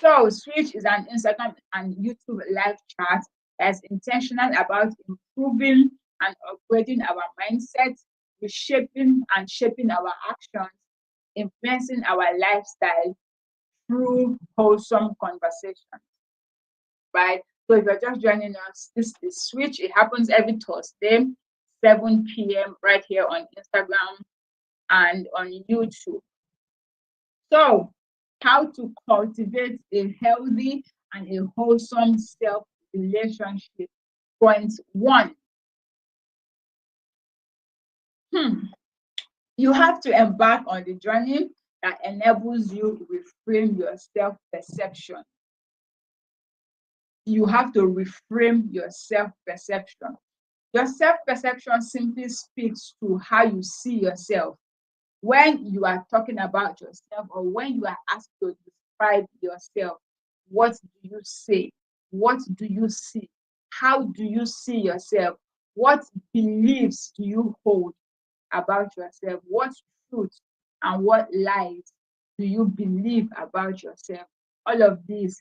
So Switch is an Instagram and YouTube live chat that's intentional about improving and upgrading our mindset, reshaping and shaping our actions, influencing our lifestyle through wholesome conversation, right? So if you're just joining us, this is Switch. It happens every Thursday, 7 p.m. right here on Instagram and on YouTube. So, how to cultivate a healthy and a wholesome self relationship. Point one, you have to embark on the journey that enables you to reframe your self perception. You have to reframe your self perception. Your self perception simply speaks to how you see yourself. When you are talking about yourself or when you are asked to describe yourself, what do you say? What do you see? How do you see yourself? What beliefs do you hold about yourself? What truth and what lies do you believe about yourself? All of these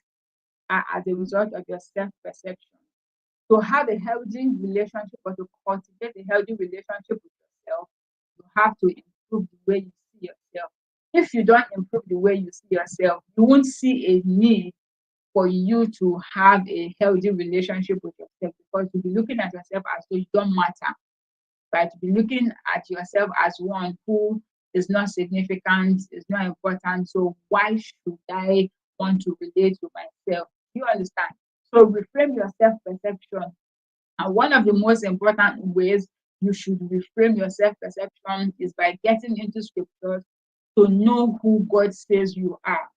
are as a result of your self perception. To have a healthy relationship or to cultivate a healthy relationship with yourself, you have to improve the way you see yourself. If you don't improve the way you see yourself, you won't see a need for you to have a healthy relationship with yourself because you'll be looking at yourself as though you don't matter, right? You'll be looking at yourself as one who is not significant, is not important. So why should I want to relate to myself? You understand? So reframe your self perception. And one of the most important ways you should reframe your self perception is by getting into scriptures to know who God says you are.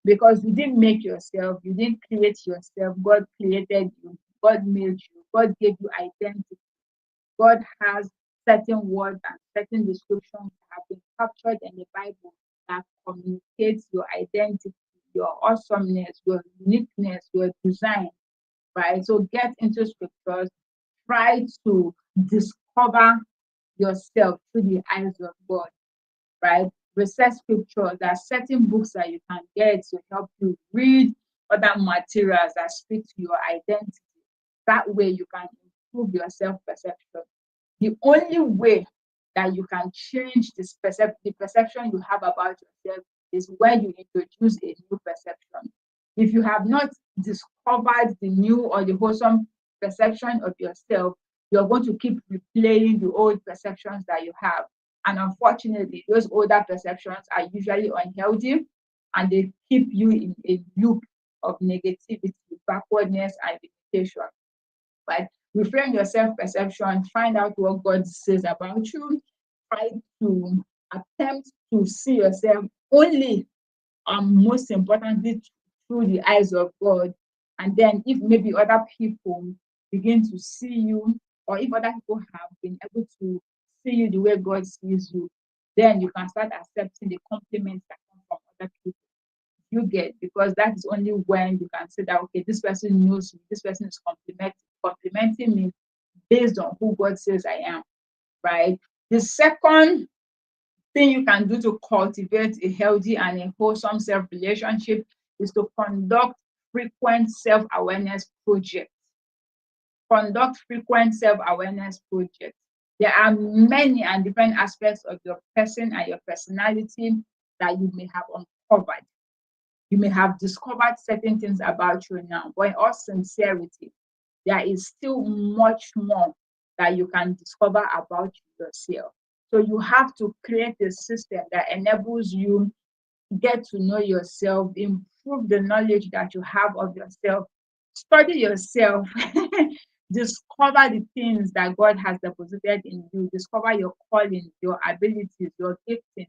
Because you didn't make yourself, you didn't create yourself, God created you, God made you, God gave you identity. God has certain words and certain descriptions that have been captured in the Bible that communicates your identity, your awesomeness, your uniqueness, your design, right? So get into scriptures, try to discover yourself through the eyes of God, right? Research scripture. There are certain books that you can get to help you read other materials that speak to your identity. That way you can improve your self-perception. The only way that you can change the perception you have about yourself is when you introduce a new perception. If you have not discovered the new or the wholesome perception of yourself, you're going to keep replaying the old perceptions that you have. And unfortunately, those older perceptions are usually unhealthy and they keep you in a loop of negativity, backwardness, and limitation. But reframe your self-perception, find out what God says about you, try to attempt to see yourself only most importantly through the eyes of God. And then if maybe other people begin to see you, or if other people have been able to see you the way God sees you, then you can start accepting the compliments that come from other people. You get, because that is only when you can say that, okay, this person knows me, this person is complimenting me based on who God says I am, right? The second thing you can do to cultivate a healthy and a wholesome self relationship is to conduct frequent self awareness projects. Conduct frequent self awareness projects. There are many and different aspects of your person and your personality that you may have uncovered. You may have discovered certain things about you now, but in all sincerity, there is still much more that you can discover about yourself. So you have to create a system that enables you to get to know yourself, improve the knowledge that you have of yourself, study yourself, discover the things that God has deposited in you, discover your calling, your abilities, your gifting,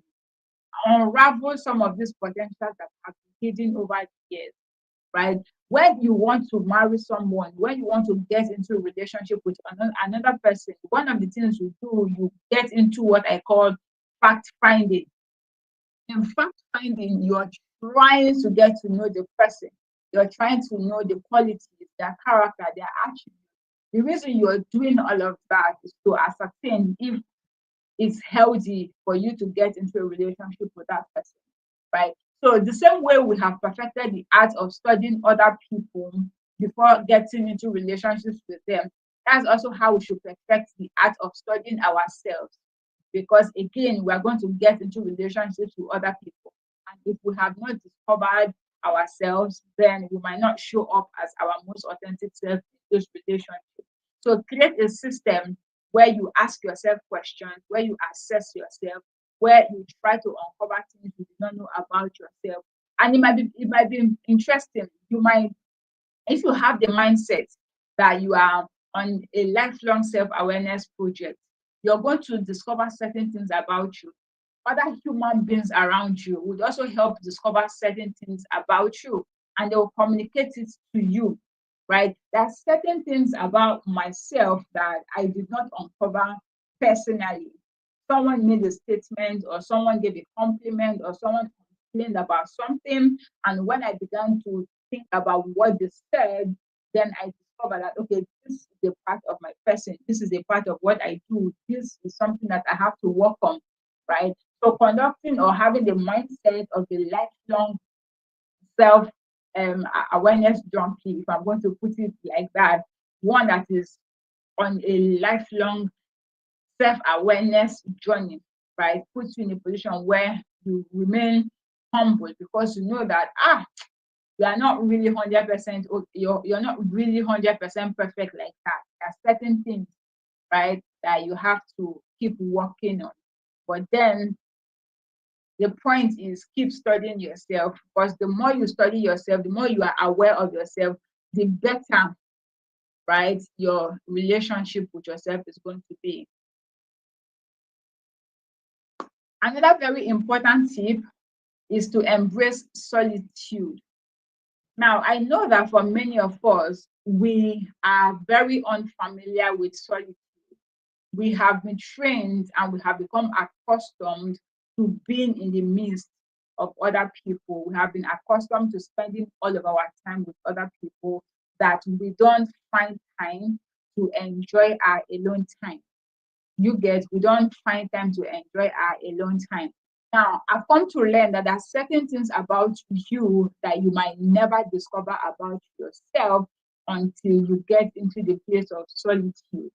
unravel some of these potentials that have been hidden over the years, right? When you want to marry someone, when you want to get into a relationship with another person, one of the things you do, you get into what I call fact finding. In fact finding, you're trying to get to know the person. You're trying to know the qualities, their character, their attributes. The reason you're doing all of that is to ascertain if it's healthy for you to get into a relationship with that person, right? So the same way we have perfected the art of studying other people before getting into relationships with them, that's also how we should perfect the art of studying ourselves. Because again, we are going to get into relationships with other people. And if we have not discovered ourselves, then we might not show up as our most authentic self in those relationships. So create a system where you ask yourself questions, where you assess yourself, where you try to uncover things you do not know about yourself. And it might be interesting. You might, if you have the mindset that you are on a lifelong self-awareness project, you're going to discover certain things about you. Other human beings around you would also help discover certain things about you, and they will communicate it to you, right? There are certain things about myself that I did not uncover personally. Someone made a statement, or someone gave a compliment, or someone complained about something. And when I began to think about what they said, then I discovered that, okay, this is a part of my person. This is a part of what I do. This is something that I have to work on, right? So conducting or having the mindset of a lifelong self awareness junkie, if I'm going to put it like that, one that is on a lifelong self-awareness journey, right, puts you in a position where you remain humble, because you know that you are not really 100%, you're not really 100% perfect like that. There are certain things, right, that you have to keep working on. But then the point is, keep studying yourself, because the more you study yourself, the more you are aware of yourself, the better, right, your relationship with yourself is going to be. Another very important tip is to embrace solitude. Now, I know that for many of us, we are very unfamiliar with solitude. We have been trained and we have become accustomed to being in the midst of other people. We have been accustomed to spending all of our time with other people, that we don't find time to enjoy our alone time. You get, we don't find time to enjoy our alone time. Now, I've come to learn that there are certain things about you that you might never discover about yourself until you get into the place of solitude,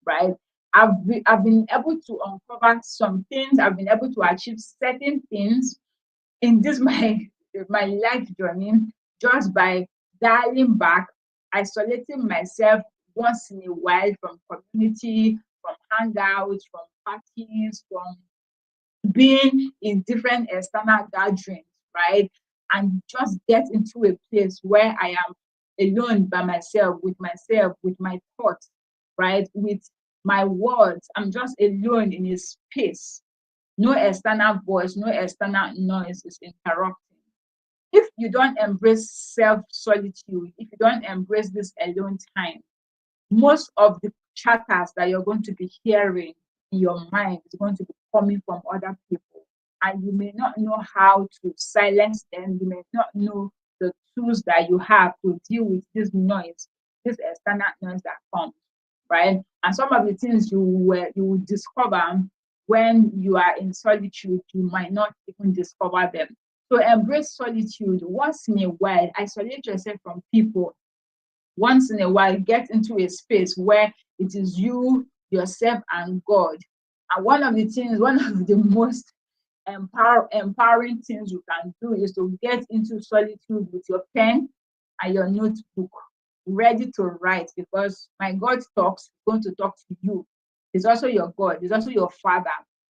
right? I've been able to uncover some things. I've been able to achieve certain things in this my life journey, just by dialing back, isolating myself once in a while from community, from hangouts, from parties, from being in different external gatherings, right? And just get into a place where I am alone by myself, with my thoughts, right? With my words. I'm just alone in a space. No external voice, no external noise is interrupting. If you don't embrace self solitude, if you don't embrace this alone time, most of the chatters that you're going to be hearing in your mind is going to be coming from other people, and you may not know how to silence them. You may not know the tools that you have to deal with this noise, this external noise that comes, right? And some of the things you will discover when you are in solitude, you might not even discover them. So embrace solitude once in a while. Isolate yourself from people once in a while. Get into a space where it is you, yourself, and God. And one of the most empowering things you can do is to get into solitude with your pen and your notebook, ready to write, because my God talks, he's going to talk to you. He's also your God, he's also your father.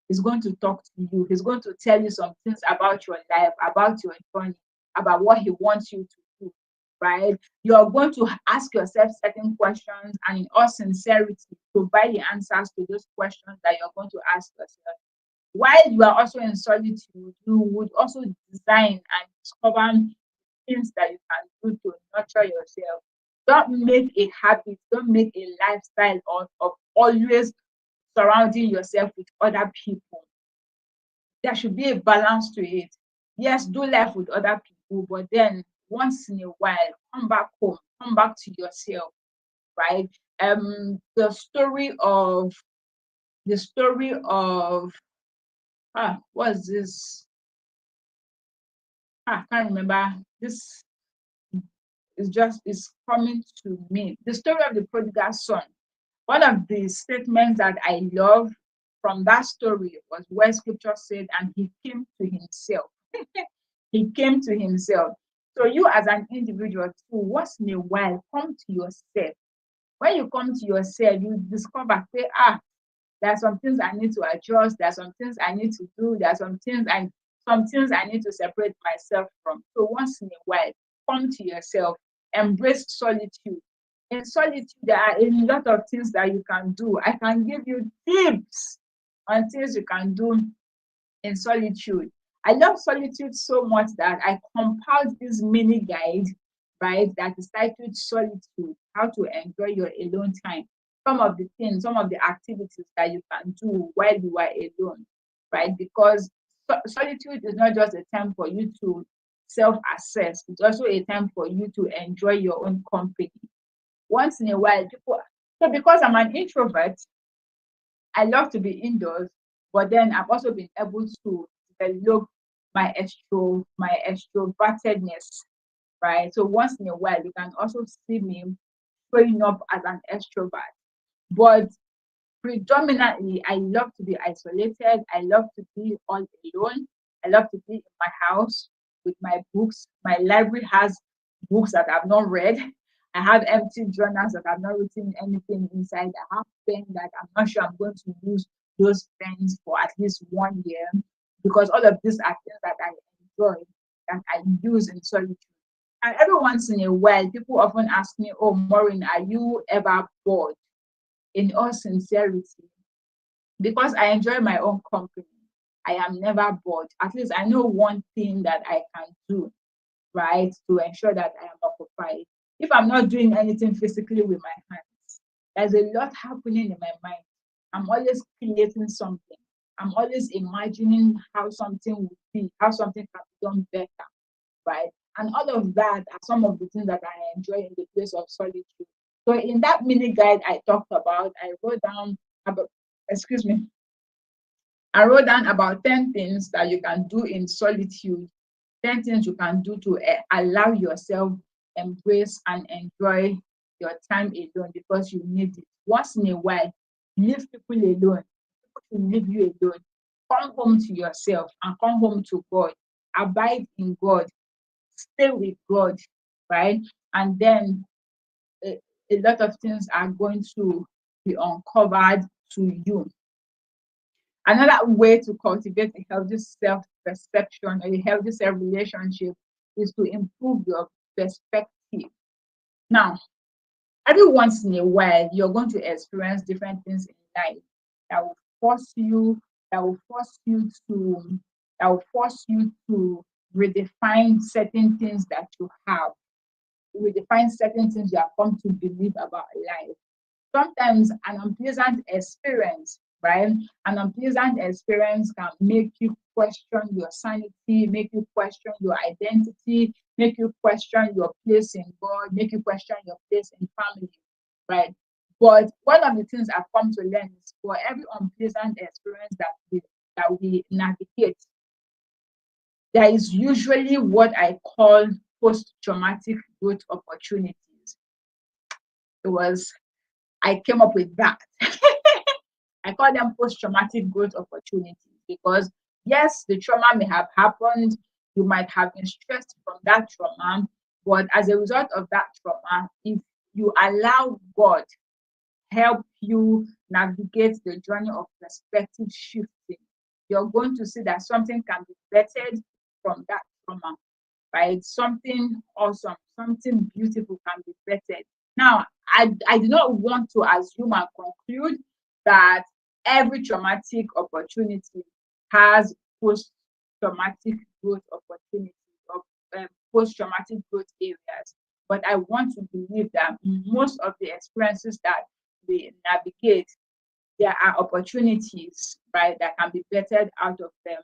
He's going to talk to you. He's going to tell you some things about your life, about your journey, about what he wants you to do, right? You're going to ask yourself certain questions, and in all sincerity, provide the answers to those questions that you're going to ask yourself. While you are also in solitude, you would also design and discover things that you can do to nurture yourself. Don't make a habit, don't make a lifestyle of always surrounding yourself with other people. There should be a balance to it. Yes, do life with other people, but then once in a while, come back home, come back to yourself, right? The story of what's this? I can't remember. This is coming to me. The story of the prodigal son. One of the statements that I love from that story was where scripture said, and he came to himself. He came to himself. So you as an individual too, once in a while, come to yourself. When you come to yourself, you discover, say, there are some things I need to adjust, there are some things I need to do, there are some things I need to separate myself from. So once in a while, come to yourself, embrace solitude. In solitude, there are a lot of things that you can do. I can give you tips on things you can do in solitude. I love solitude so much that I compiled this mini guide, right, that is titled Solitude, How to Enjoy Your Alone Time. Some of the things, some of the activities that you can do while you are alone, right? Because solitude is not just a time for you to self-assess, it's also a time for you to enjoy your own company. Once in a while, so because I'm an introvert, I love to be indoors, but then I've also been able to develop my extrovertedness, right? So once in a while, you can also see me showing up as an extrovert. But predominantly, I love to be isolated. I love to be all alone. I love to be in my house with my books. My library has books that I've not read. I have empty journals that I've not written anything inside. I have pen that I'm not sure I'm going to use those pens for at least 1 year, because all of these are things that I enjoy, that I use in solitude. And every once in a while, people often ask me, "Oh, Maureen, are you ever bored?" In all sincerity, because I enjoy my own company, I am never bored. At least I know one thing that I can do, right, to ensure that I am occupied. If I'm not doing anything physically with my hands, there's a lot happening in my mind. I'm always creating something. I'm always imagining how something would be, how something can be done better, right? And all of that are some of the things that I enjoy in the place of solitude. So in that mini guide I talked about, about, excuse me, I wrote down about 10 things that you can do in solitude, 10 things you can do to allow yourself embrace and enjoy your time alone, because you need it. Once in a while, leave people alone. People should leave you alone. Come home to yourself and come home to God. Abide in God. Stay with God, right? And then a lot of things are going to be uncovered to you. Another way to cultivate a healthy self-perception or a healthy self-relationship is to improve your perspective. Now, every once in a while, you're going to experience different things in life that will force you, that will force you to, that will force you to redefine certain things that you have, redefine certain things you have come to believe about life. Sometimes an unpleasant experience right? An unpleasant experience can make you question your sanity, make you question your identity, make you question your place in God, make you question your place in family, right? But one of the things I've come to learn is for every unpleasant experience that we navigate, there is usually what I call post-traumatic growth opportunities. It was I came up with that. I call them post-traumatic growth opportunities because yes, the trauma may have happened. You might have been stressed from that trauma, but as a result of that trauma, if you allow God help you navigate the journey of perspective shifting, you're going to see that something can be bettered from that trauma, right? Something awesome, something beautiful can be bettered. Now, I do not want to assume and conclude that every traumatic opportunity has post-traumatic growth opportunities or post-traumatic growth areas. But I want to believe that most of the experiences that we navigate, there are opportunities, right, that can be bettered out of them.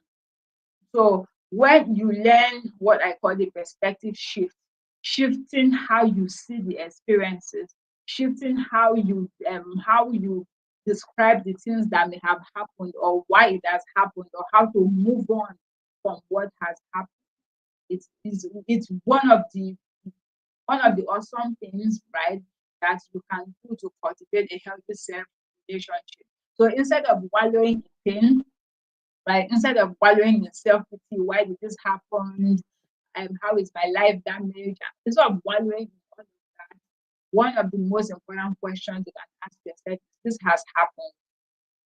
So when you learn what I call the perspective shift, shifting how you see the experiences, shifting how you describe the things that may have happened or why it has happened or how to move on from what has happened. It's one of the awesome things, right, that you can do to cultivate a healthy self relationship. So instead of wallowing in pain, right? Instead of wallowing in self-pity, why did this happen? How is my life damaged? Instead of wallowing in all of that, one of the most important questions you can ask yourself is this has happened.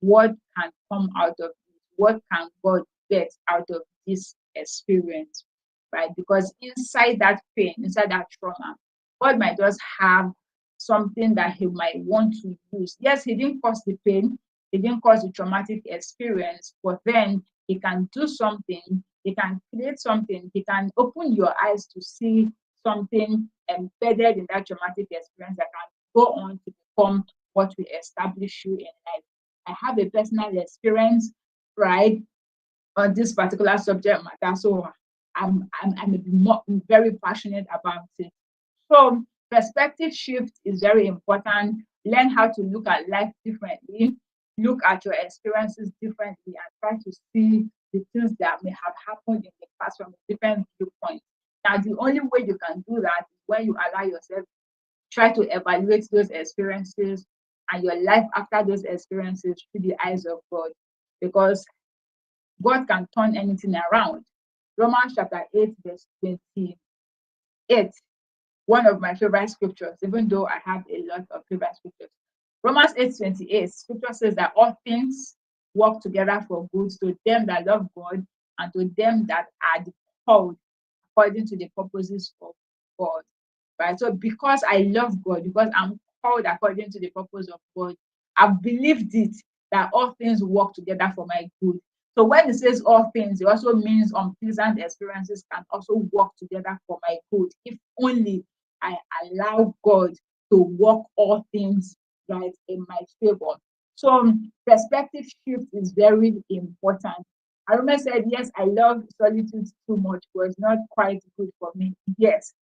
What can come out of it? What can God get out of this experience? Right? Because inside that pain, inside that trauma, God might just have something that He might want to use. Yes, He didn't cause the pain, He didn't cause the traumatic experience, but then He can do something, He can create something, He can open your eyes to see something embedded in that traumatic experience that can go on to become what will establish you in life. I have a personal experience, right, on this particular subject matter. So I'm very passionate about it. So perspective shift is very important. Learn how to look at life differently, look at your experiences differently, and try to see the things that may have happened in the past from a different viewpoint. Now, the only way you can do that is when you allow yourself try to evaluate those experiences and your life after those experiences through the eyes of God, because God can turn anything around. Romans chapter 8, verse 28, one of my favorite scriptures, even though I have a lot of favorite scriptures. Romans 8:28, scripture says that all things work together for good to them that love God and to them that are called according to the purposes of God. Right? So because I love God, because I'm called according to the purpose of God, I've believed it that all things work together for my good. So when it says all things, it also means unpleasant experiences can also work together for my good, if only I allow God to work all things right in my favor. So perspective shift is very important. Arome said, yes, I love solitude too much, but it's not quite good for me. Yes,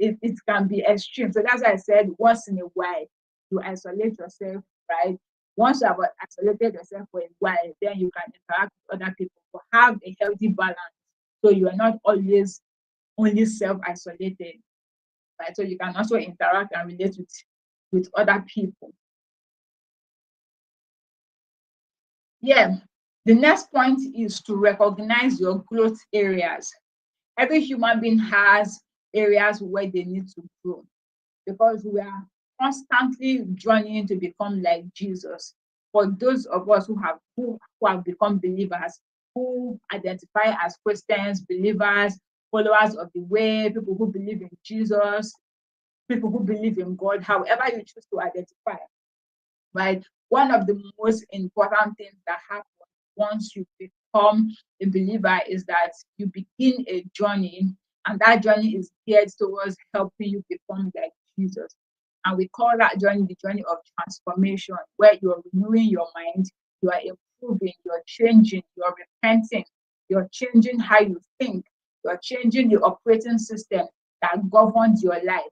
it can be extreme. So that's why I said once in a while, you isolate yourself, right? Once you have isolated yourself for a while, then you can interact with other people. But have a healthy balance. So you are not always only self-isolated, right? So you can also interact and relate with other people. Yeah. The next point is to recognize your growth areas. Every human being has areas where they need to grow because we are constantly journeying to become like Jesus. For those of us who have become believers, who identify as Christians, believers, followers of the way, people who believe in Jesus, people who believe in God, however you choose to identify, right? One of the most important things that happen once you become a believer is that you begin a journey, and that journey is geared towards helping you become like Jesus. And we call that journey the journey of transformation, where you're renewing your mind, you are improving, you're changing, you're repenting, you're changing how you think, you're changing the operating system that governs your life.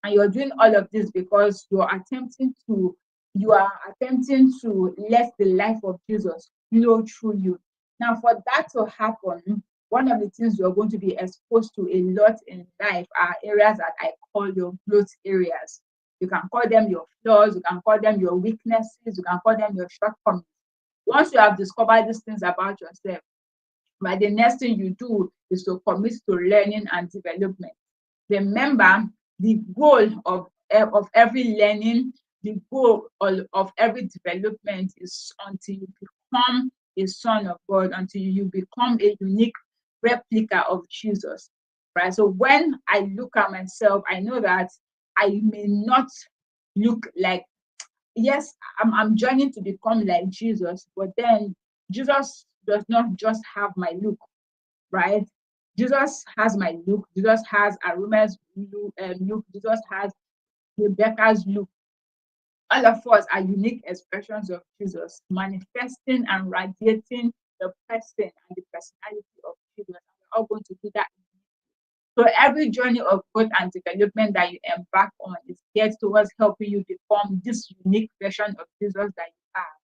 And you're doing all of this because you are attempting to let the life of Jesus flow through you. Now, for that to happen, one of the things you're going to be exposed to a lot in life are areas that I call your growth areas. You can call them your flaws, you can call them your weaknesses, you can call them your shortcomings. Once you have discovered these things about yourself, right, the next thing you do is to commit to learning and development. Remember, the goal of every learning, the goal of every development is until you become a son of God, until you become a unique replica of Jesus. Right. So when I look at myself, I know that I may not look like, yes, I'm journeying to become like Jesus, but then Jesus does not just have my look, right? Jesus has my look. Jesus has Aruma's look. Jesus has Rebecca's look. All of us are unique expressions of Jesus, manifesting and radiating the person and the personality of Jesus. And we're all going to do that. So every journey of growth and development that you embark on is geared towards helping you become this unique version of Jesus that you are.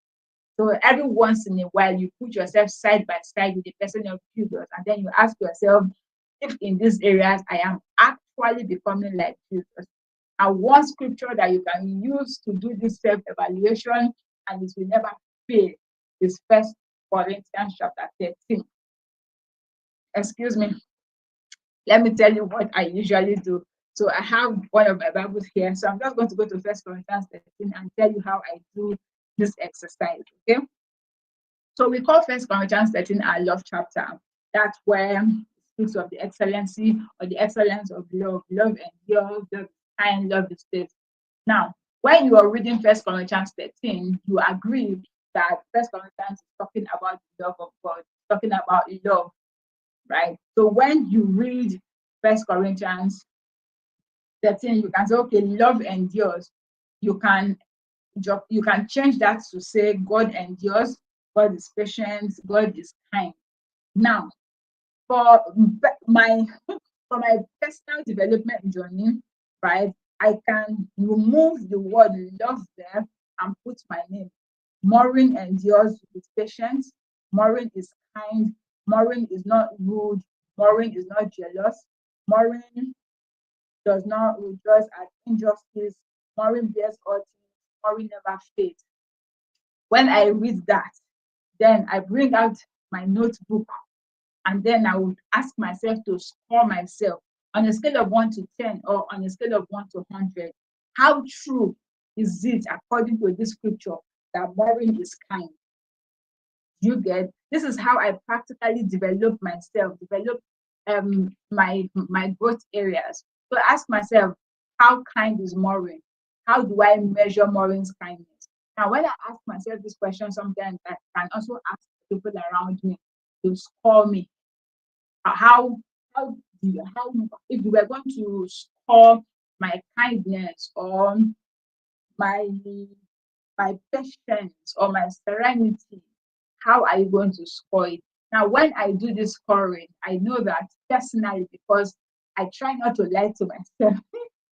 So every once in a while, you put yourself side by side with the person of Jesus, and then you ask yourself if in these areas I am actually becoming like Jesus. And one scripture that you can use to do this self-evaluation and it will never fail is First Corinthians chapter 13. Excuse me. Let me tell you what I usually do. So I have one of my Bibles here. So I'm just going to go to First Corinthians 13 and tell you how I do this exercise. Okay. So we call First Corinthians 13 our love chapter. That's where it speaks of the excellency or the excellence of love. Love endures, love is kind, love is faith. Now, when you are reading First Corinthians 13, you agree that First Corinthians is talking about the love of God, talking about love, right? So when you read First Corinthians 13, you can say, okay, love endures. You can change that to say God endures, God is patient, God is kind. Now, for my for my personal development journey, right, I can remove the word love there and put my name. Maureen endures with patience. Maureen is kind. Maureen is not rude. Maureen is not jealous. Maureen does not rejoice at injustice. Maureen bears all things. Maureen never fails. When I read that, then I bring out my notebook and then I would ask myself to score myself on a scale of 1 to 10 or on a scale of 1 to 100. How true is it according to this scripture that Maureen is kind? You get, this is how I practically develop myself, develop my growth areas. So ask myself, how kind is Maureen? How do I measure Maureen's kindness? Now, when I ask myself this question, sometimes I can also ask people around me to score me. How how how if you were going to score my kindness or my my patience or my serenity, how are you going to score it? Now, when I do this scoring, I know that personally, because I try not to lie to myself,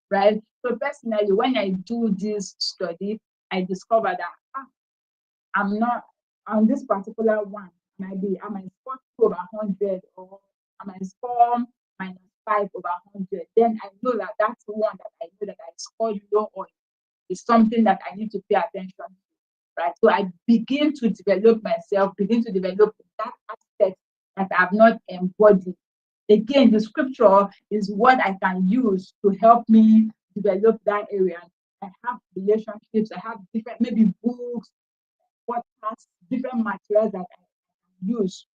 right? So personally, when I do this study, I discover that I'm not on this particular one. I might score 2/100 or I might score -5/100. Then I know that that's the one that I know that I scored low on is something that I need to pay attention to, right? So I begin to develop myself, begin to develop that aspect that I have not embodied. Again, the scripture is what I can use to help me develop that area. I have relationships, I have different maybe books, podcasts, different materials that I use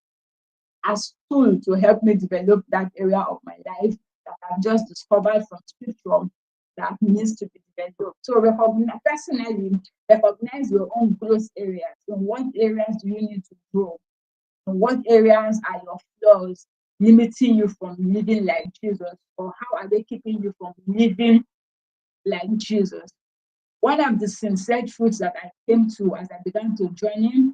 as tool to help me develop that area of my life that I've just discovered from scripture that needs to be developed. So recognize your own growth areas. In what areas do you need to grow? In what areas are your flaws limiting you from living like Jesus? Or how are they keeping you from living like Jesus? One of the sincere truths that I came to as I began to journey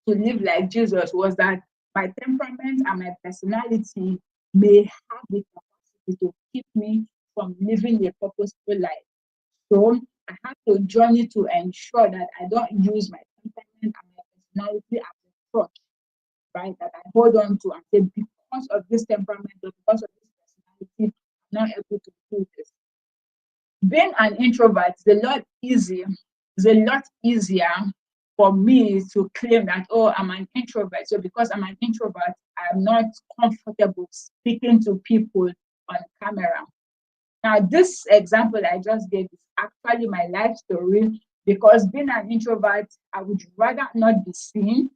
to live like Jesus was that my temperament and my personality may have the capacity to keep me from living a purposeful life. So I have to journey to ensure that I don't use my temperament and my personality as a crutch, right? That I hold on to and say, because of this temperament or because of this personality, I'm not able to do this. Being an introvert is a lot easier. It's a lot easier for me to claim that, oh, I'm an introvert. So because I'm an introvert, I'm not comfortable speaking to people on camera. Now, this example I just gave is actually my life story, because being an introvert, I would rather not be seen.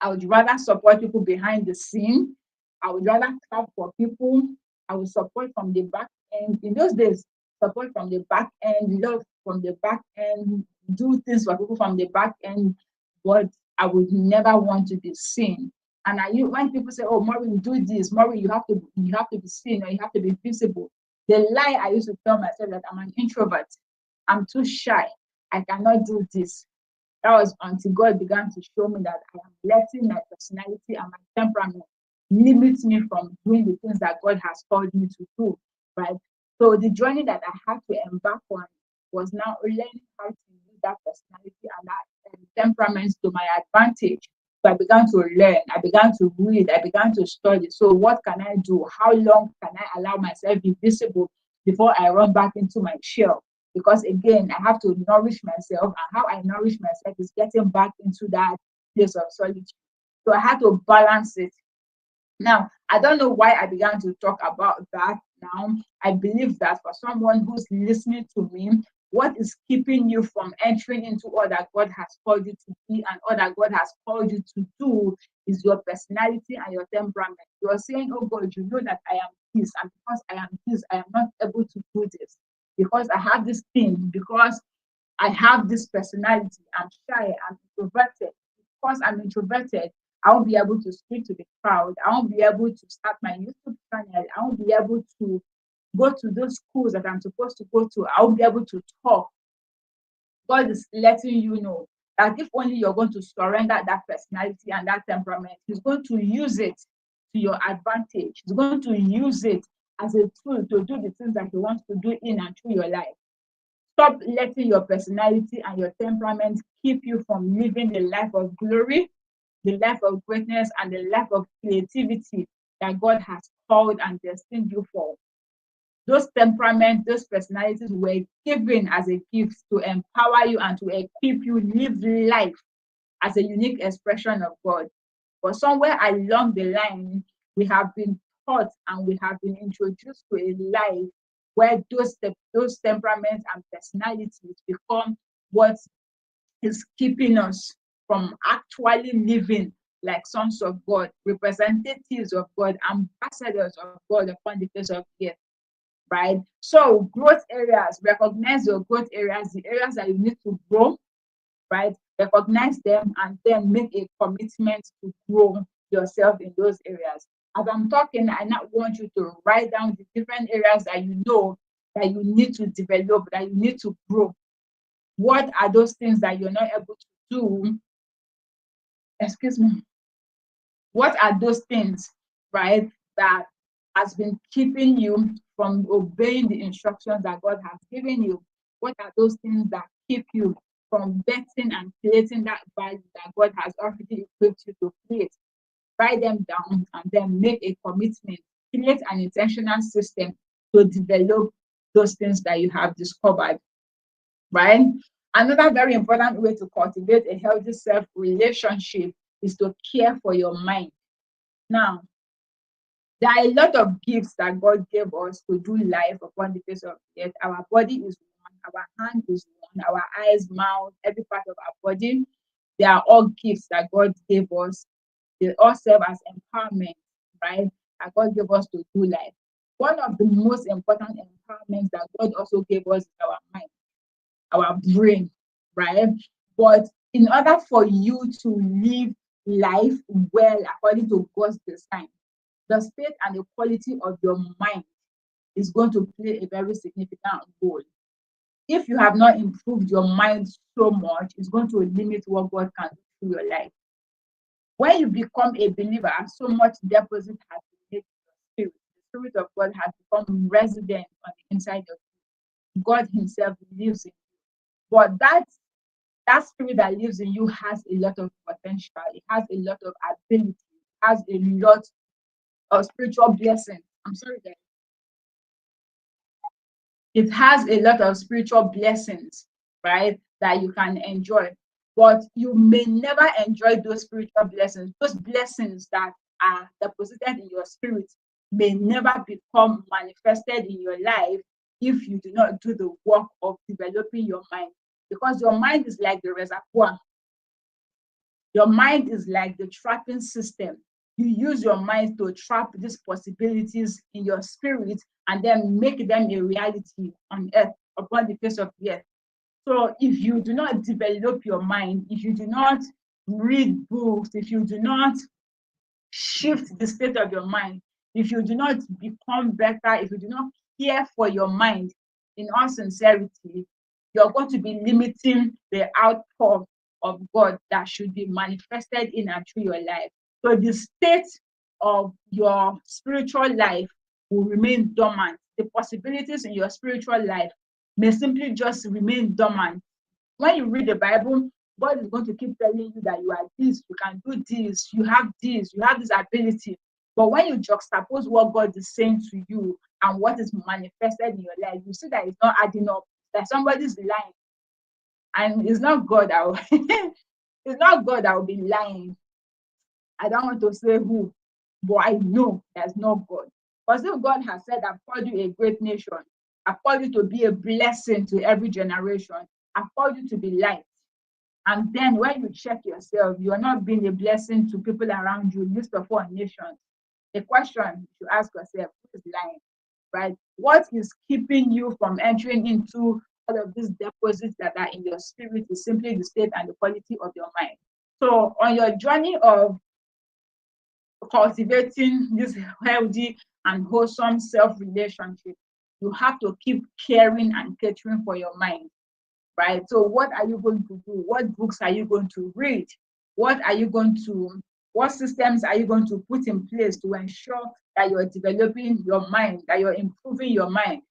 I would rather support people behind the scene. I would rather clap for people. I would support from the back end. In those days, support from the back end, love from the back end, do things for people from the back end, but I would never want to be seen. And when people say, "Oh, Maureen, do this, Maureen, you have to be seen or you have to be visible," the lie I used to tell myself that I'm an introvert, I'm too shy, I cannot do this. That was until God began to show me that I am letting my personality and my temperament limit me from doing the things that God has called me to do, right? So the journey that I had to embark on was now learning how to use that personality and that temperament to my advantage. So I began to learn, I began to read, I began to study. So what can I do? How long can I allow myself be visible before I run back into my shell? Because again, I have to nourish myself, and how I nourish myself is getting back into that place of solitude. So I had to balance it. Now, I don't know why I began to talk about that now. I believe that for someone who's listening to me, what is keeping you from entering into all that God has called you to be and all that God has called you to do is your personality and your temperament. You are saying, "Oh God, you know that I am this, and because I am this, I am not able to do this. Because I have this thing, because I have this personality, I'm shy, I'm introverted. Because I'm introverted, I won't be able to speak to the crowd. I won't be able to start my YouTube channel. I won't be able to go to those schools that I'm supposed to go to. I won't be able to talk." God is letting you know that if only you're going to surrender that personality and that temperament, He's going to use it to your advantage. He's going to use it as a tool to do the things that He wants to do in and through your life. Stop letting your personality and your temperament keep you from living the life of glory, the life of greatness, and the life of creativity that God has called and destined you for. Those temperaments, those personalities were given as a gift to empower you and to equip you live life as a unique expression of God. But somewhere along the line, we have been taught and we have been introduced to a life where those temperaments and personalities become what is keeping us from actually living like sons of God, representatives of God, ambassadors of God upon the face of the earth, right? So growth areas, recognize your growth areas, the areas that you need to grow, right? Recognize them and then make a commitment to grow yourself in those areas. As I'm talking, I now want you to write down the different areas that you know that you need to develop, that you need to grow. What are those things that you're not able to do? Excuse me. What are those things, right, that has been keeping you from obeying the instructions that God has given you? What are those things that keep you from betting and creating that value that God has already equipped you to create? Write them down and then make a commitment. Create an intentional system to develop those things that you have discovered, right? Another very important way to cultivate a healthy self relationship is to care for your mind. Now, there are a lot of gifts that God gave us to do life upon the face of the earth. Our body is one, our hand is one, our eyes, mouth, every part of our body. They are all gifts that God gave us. They all serve as empowerment, right? That God gave us to do life. One of the most important empowerments that God also gave us is our mind, our brain, right? But in order for you to live life well according to God's design, the state and the quality of your mind is going to play a very significant role. If you have not improved your mind so much, it's going to limit what God can do through your life. When you become a believer, so much deposit has been made in your spirit. The Spirit of God has become resident on the inside of you. God Himself lives in you. But that spirit that lives in you has a lot of potential. It has a lot of ability. It has a lot of spiritual blessings. I'm sorry, guys. It has a lot of spiritual blessings, right, that you can enjoy. But you may never enjoy those spiritual blessings. Those blessings that are deposited in your spirit may never become manifested in your life if you do not do the work of developing your mind. Because your mind is like the reservoir. Your mind is like the trapping system. You use your mind to trap these possibilities in your spirit and then make them a reality on earth, upon the face of the earth. So if you do not develop your mind, if you do not read books, if you do not shift the state of your mind, if you do not become better, if you do not care for your mind in all sincerity, you're going to be limiting the outpour of God that should be manifested in and through your life. So the state of your spiritual life will remain dormant. The possibilities in your spiritual life may simply just remain dormant. When you read the Bible, God is going to keep telling you that you are this, you can do this, you have this ability. But when you juxtapose what God is saying to you and what is manifested in your life, you see that it's not adding up, that somebody's lying. And it's not God that will, it's not God that will be lying. I don't want to say who, but I know that's not God. Because if God has said, I've called you a great nation, I've called you to be a blessing to every generation, I've called you to be light. And then when you check yourself, you're not being a blessing to people around you, least of all nations. The question you ask yourself, who is lying, right? What is keeping you from entering into all of these deposits that are in your spirit is simply the state and the quality of your mind. So on your journey of cultivating this healthy and wholesome self-relationship, you have to keep caring and catering for your mind, right? So what are you going to do? What books are you going to read? What systems are you going to put in place to ensure that you're developing your mind, that you're improving your mind?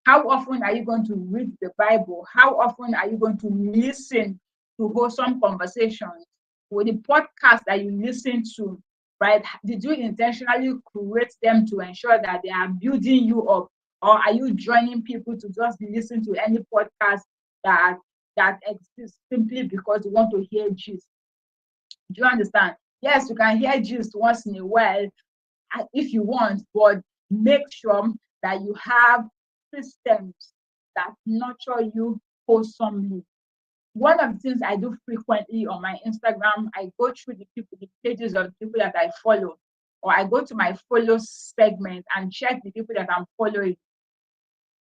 How often are you going to read the Bible? How often are you going to listen to wholesome conversations? With the podcast that you listen to, right? Did you intentionally create them to ensure that they are building you up? Or are you joining people to just listen to any podcast that exists simply because you want to hear gist? Do you understand? Yes, you can hear gist once in a while if you want, but make sure that you have systems that nurture you wholesomely. One of the things I do frequently on my Instagram, I go through the pages of people that I follow, or I go to my follow segment and check the people that I'm following.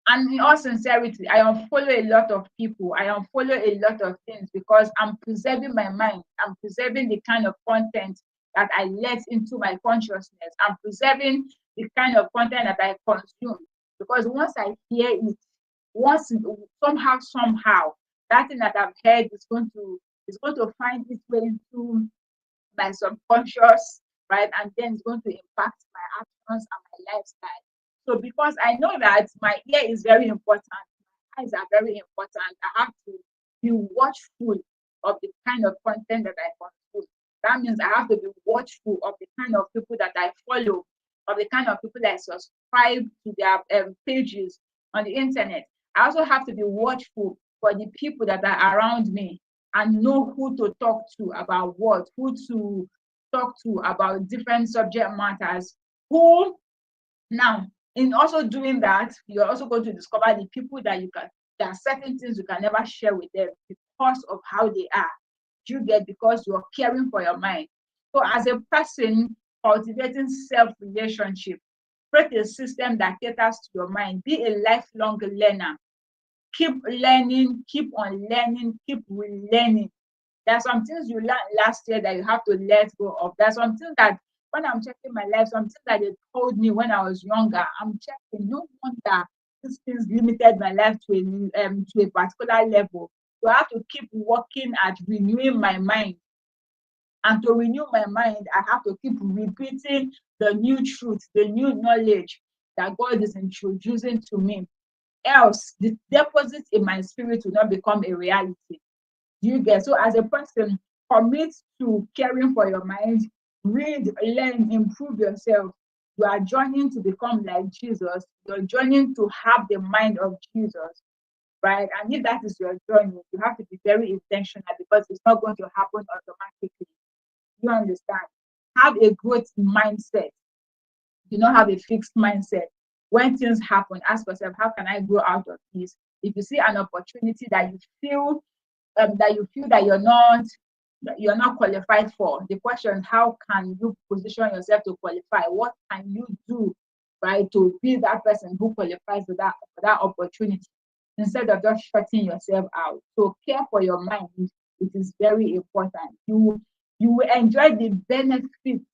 And in all sincerity, I unfollow a lot of people. I unfollow a lot of things because I'm preserving my mind. I'm preserving the kind of content that I let into my consciousness. I'm preserving the kind of content that I consume. Because once I hear it, somehow, that thing that I've heard is going to find its way into my subconscious, right? And then it's going to impact my actions and my lifestyle. So because I know that my ear is very important, my eyes are very important, I have to be watchful of the kind of content that I consume. That means I have to be watchful of the kind of people that I follow, of the kind of people that I subscribe to their pages on the internet. I also have to be watchful for the people that are around me and know who to talk to about what, who to talk to about different subject matters, who now in also doing that, you're also going to discover the people that there are certain things you can never share with them because of how they are. You get because you're caring for your mind. So as a person cultivating self-relationship, create a system that caters to your mind. Be a lifelong learner. Keep learning, keep on learning, keep relearning. There are some things you learned last year that you have to let go of. There are some things that when I'm checking my life, some things that they told me when I was younger, I'm checking. No wonder these things limited my life to a particular level. So I have to keep working at renewing my mind And to renew my mind, I have to keep repeating the new truth, the new knowledge that God is introducing to me. Else, the deposit in my spirit will not become a reality. Do you get? So, as a person, commit to caring for your mind, read, learn, improve yourself. You are joining to become like Jesus. You're joining to have the mind of Jesus, right? And if that is your journey, you have to be very intentional because it's not going to happen automatically. You understand? Have a growth mindset. Do not have a fixed mindset. When things happen, ask yourself, how can I grow out of this? If you see an opportunity that you feel that you're not qualified for, the question, how can you position yourself to qualify? What can you do, right, to be that person who qualifies for that opportunity instead of just shutting yourself out? So care for your mind. It is very important. You will enjoy the benefits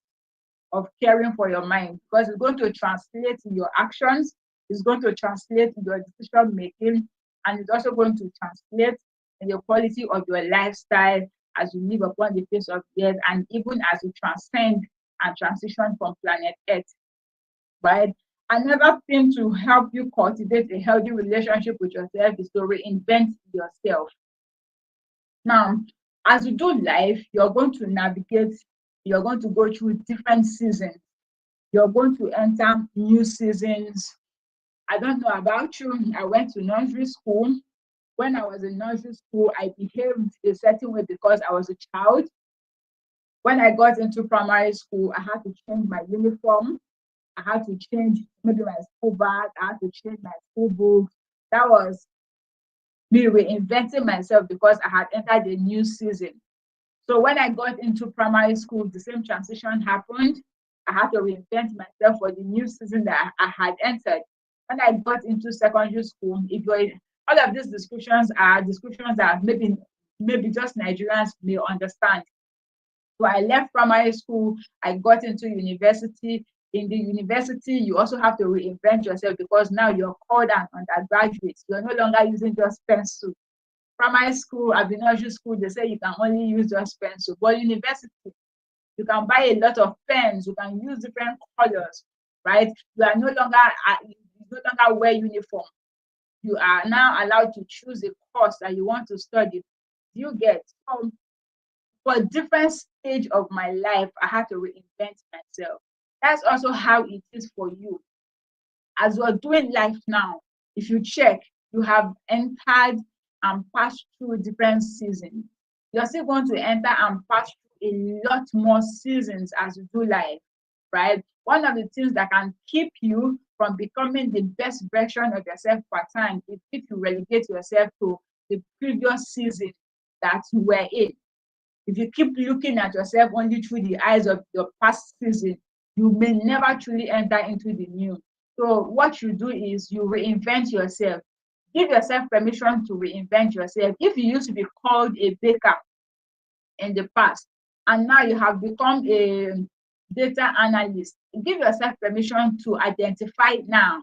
of caring for your mind because it's going to translate in your actions, it's going to translate in your decision making, and it's also going to translate in the quality of your lifestyle as you live upon the face of the earth and even as you transcend and transition from planet Earth, right? Another thing to help you cultivate a healthy relationship with yourself is to reinvent yourself. Now, as you do life, you're going to navigate, you're going to go through different seasons. You're going to enter new seasons. I don't know about you. I went to nursery school. When I was in nursery school, I behaved a certain way because I was a child. When I got into primary school, I had to change my uniform. I had to change maybe my school bag. I had to change my school books. That was me reinventing myself because I had entered a new season. So when I got into primary school, the same transition happened. I had to reinvent myself for the new season that I had entered. When I got into secondary school, all of these descriptions are descriptions that maybe just Nigerians may understand. So I left primary school, I got into university. In the university, you also have to reinvent yourself because now you're called an undergraduate. You're no longer using just pencil. Primary school, at the nursery school, they say you can only use just pencil. But university, you can buy a lot of pens, you can use different colors, right? You no longer wear uniform. You are now allowed to choose a course that you want to study. You get for a different stage of my life, I had to reinvent myself. That's also how it is for you. As you're doing life now, if you check, you have entered and passed through different seasons. You're still going to enter and pass through a lot more seasons as you do life, right? One of the things that can keep you from becoming the best version of yourself per time is if you relegate yourself to the previous season that you were in. If you keep looking at yourself only through the eyes of your past season, you may never truly enter into the new. So what you do is you reinvent yourself. Give yourself permission to reinvent yourself. If you used to be called a baker in the past, and now you have become a data analyst, give yourself permission to identify now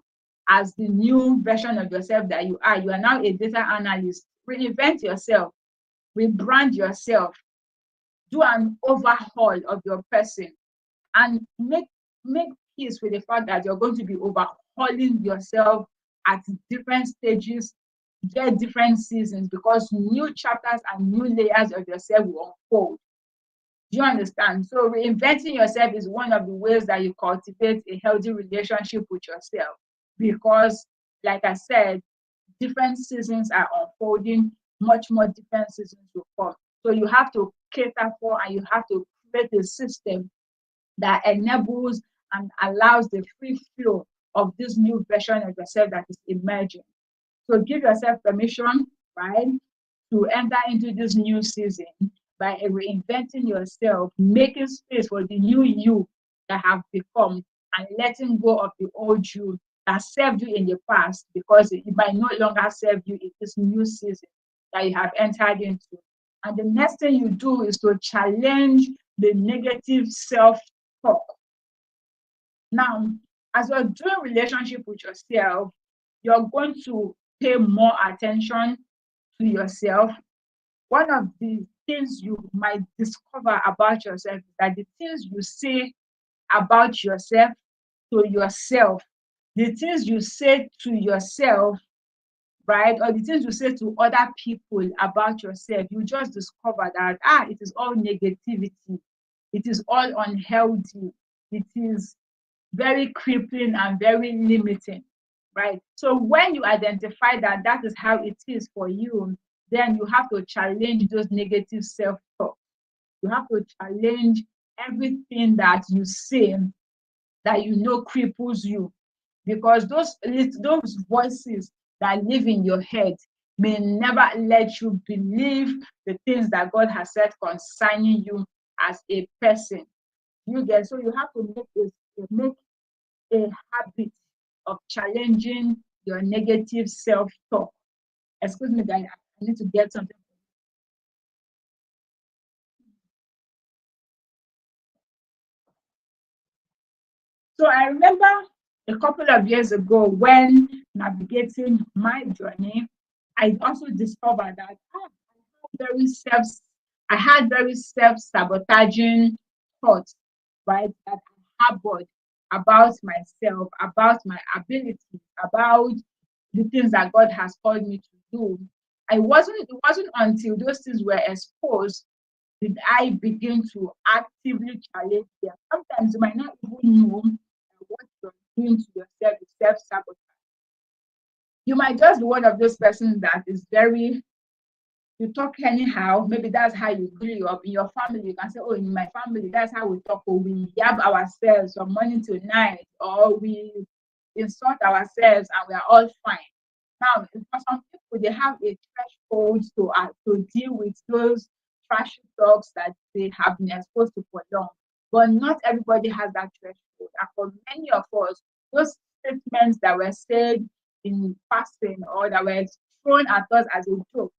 as the new version of yourself that you are. You are now a data analyst. Reinvent yourself, rebrand yourself, do an overhaul of your person, and make peace with the fact that you're going to be overhauling yourself at different stages, get different seasons, because new chapters and new layers of yourself will unfold. Do you understand? So reinventing yourself is one of the ways that you cultivate a healthy relationship with yourself, because like I said, different seasons are unfolding, much more different seasons will come. So you have to cater for and you have to create a system that enables and allows the free flow of this new version of yourself that is emerging. So give yourself permission, right, to enter into this new season by reinventing yourself, making space for the new you that have become, and letting go of the old you that served you in the past because it might no longer serve you in this new season that you have entered into. And the next thing you do is to challenge the negative self-talk. Now, as you're doing relationship with yourself, you're going to pay more attention to yourself. One of the things you might discover about yourself is that the things you say about yourself to yourself, the things you say to yourself, right, or the things you say to other people about yourself, you just discover that it is all negativity, it is all unhealthy, it is very crippling and very limiting, right? So when you identify that that is how it is for you, then you have to challenge those negative self-talk. You have to challenge everything that you say that you know cripples you, because those voices that live in your head may never let you believe the things that God has said concerning you as a person. You get, so you have to make a habit of challenging your negative self-talk. Excuse me, guys, I need to get something. So I remember a couple of years ago when navigating my journey, I also discovered that very self I had very self-sabotaging thoughts, right? That I harbored about myself, about my abilities, about the things that God has called me to do. It wasn't until those things were exposed did I begin to actively challenge them. Sometimes you might not even know that what you're doing to yourself is self-sabotage. You might just be one of those persons that is very, you talk anyhow. Maybe that's how you grew up in your family. You can say, "Oh, in my family, that's how we talk." Or we yab ourselves from morning to night, or we insult ourselves, and we are all fine. Now, for some people, they have a threshold to deal with those trashy talks that they have been exposed to for long. But not everybody has that threshold. And for many of us, those statements that were said in passing or that were thrown at us as a joke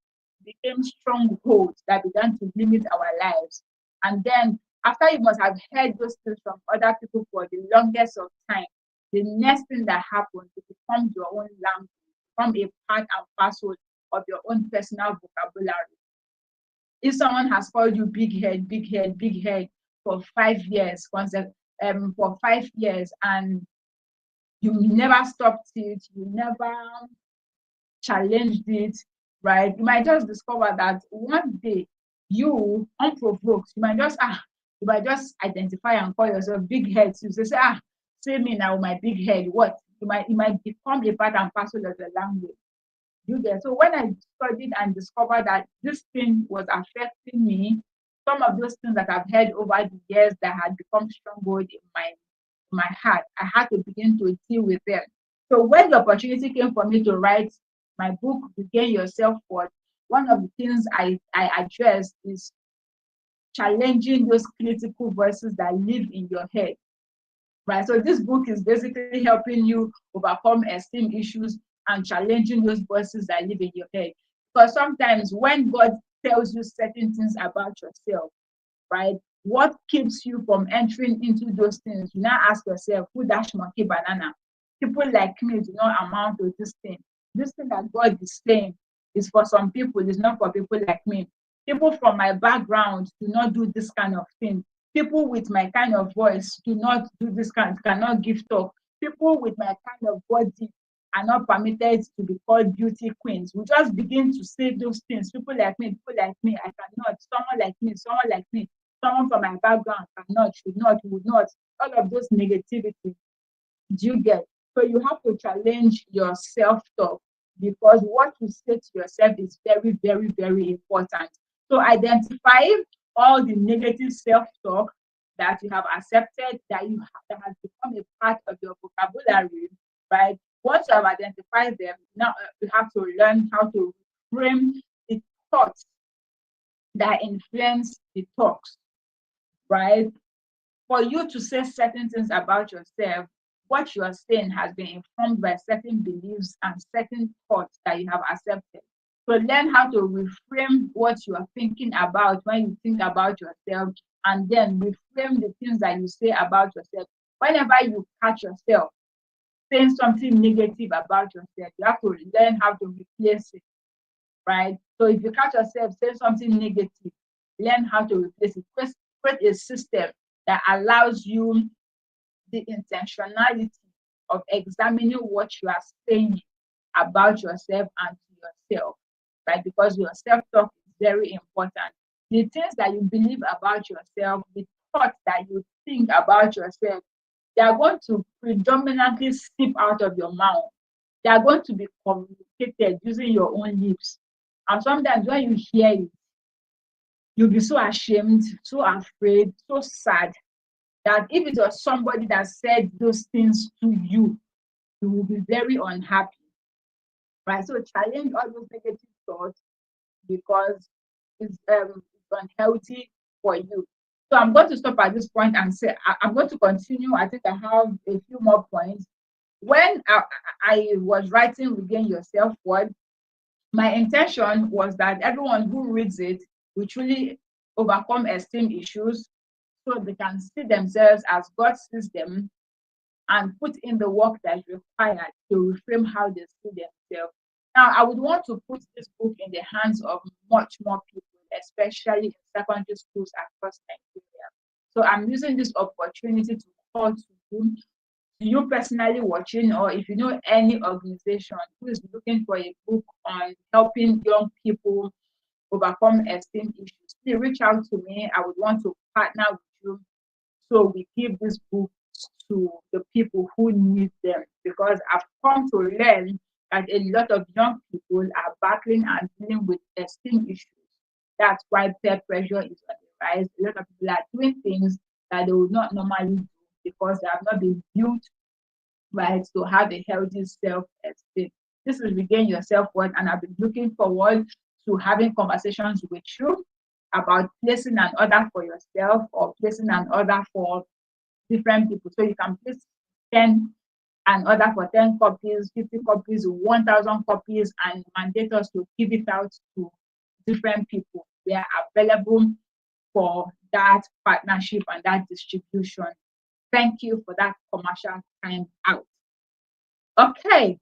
became strongholds that began to limit our lives. And then, after you must have heard those things from other people for the longest of time, the next thing that happens, it becomes your own language, become a part and parcel of your own personal vocabulary. If someone has called you big head, big head, big head for 5 years, for 5 years, and you never stopped it, you never challenged it, right? You might just discover that one day you, unprovoked, you might just identify and call yourself big head. So you say, say me now, my big head. What? It might become a part and parcel of the language. You get, so when I studied and discovered that this thing was affecting me, some of those things that I've heard over the years that had become stronghold in my heart, I had to begin to deal with them. So when the opportunity came for me to write my book, Regain Your Self-Worth, one of the things I addressed is challenging those critical voices that live in your head. Right. So this book is basically helping you overcome esteem issues and challenging those voices that live in your head. Because sometimes when God tells you certain things about yourself, right, what keeps you from entering into those things? You now ask yourself, who dash monkey banana? People like me do not amount to this thing. This thing that God is saying is for some people, it's not for people like me. People from my background do not do this kind of thing. People with my kind of voice do not do this cannot give talk. People with my kind of body are not permitted to be called beauty queens. We just begin to say those things. People like me, I cannot. Someone like me, someone from my background cannot, should not, would not. All of those negativity. Do you get? So you have to challenge your self-talk, because what you say to yourself is very, very, very important. So identify all the negative self-talk that you have accepted, that has become a part of your vocabulary, right? Once you have identified them, now you have to learn how to frame the thoughts that influence the talks, right? For you to say certain things about yourself, what you are saying has been informed by certain beliefs and certain thoughts that you have accepted. So learn how to reframe what you are thinking about when you think about yourself, and then reframe the things that you say about yourself. Whenever you catch yourself saying something negative about yourself, you have to learn how to replace it, right? So if you catch yourself saying something negative, learn how to replace it. Create a system that allows you the intentionality of examining what you are saying about yourself and to yourself, right? Because your self-talk is very important. The things that you believe about yourself, the thoughts that you think about yourself, they are going to predominantly slip out of your mouth. They are going to be communicated using your own lips. And sometimes when you hear it, you'll be so ashamed, so afraid, so sad that if it was somebody that said those things to you, you will be very unhappy, right? So challenge all those negative thoughts because it's unhealthy for you. So I'm going to stop at this point and say I'm going to continue. I think I have a few more points. When I was writing Regain Your Self-Worth, my intention was that everyone who reads it will truly overcome esteem issues so they can see themselves as God sees them and put in the work that is required to reframe how they see themselves. Now, I would want to put this book in the hands of much more people, especially in secondary schools across Nigeria. So I'm using this opportunity to call to you personally watching, or if you know any organization who is looking for a book on helping young people overcome esteem issues, please reach out to me. I would want to partner with you so we give this book to the people who need them, because I've come to learn that a lot of young people are battling and dealing with esteem issues. That's why peer pressure is on the rise. A lot of people are doing things that they would not normally do because they have not been built right to have a healthy self-esteem. This is Regain Your Self-Worth, and I've been looking forward to having conversations with you about placing an order for yourself or placing an order for different people. So you can place 10 an order for 10 copies, 50 copies, 1,000 copies, and mandate us to give it out to different people. We are available for that partnership and that distribution. Thank you for that commercial time out. Okay,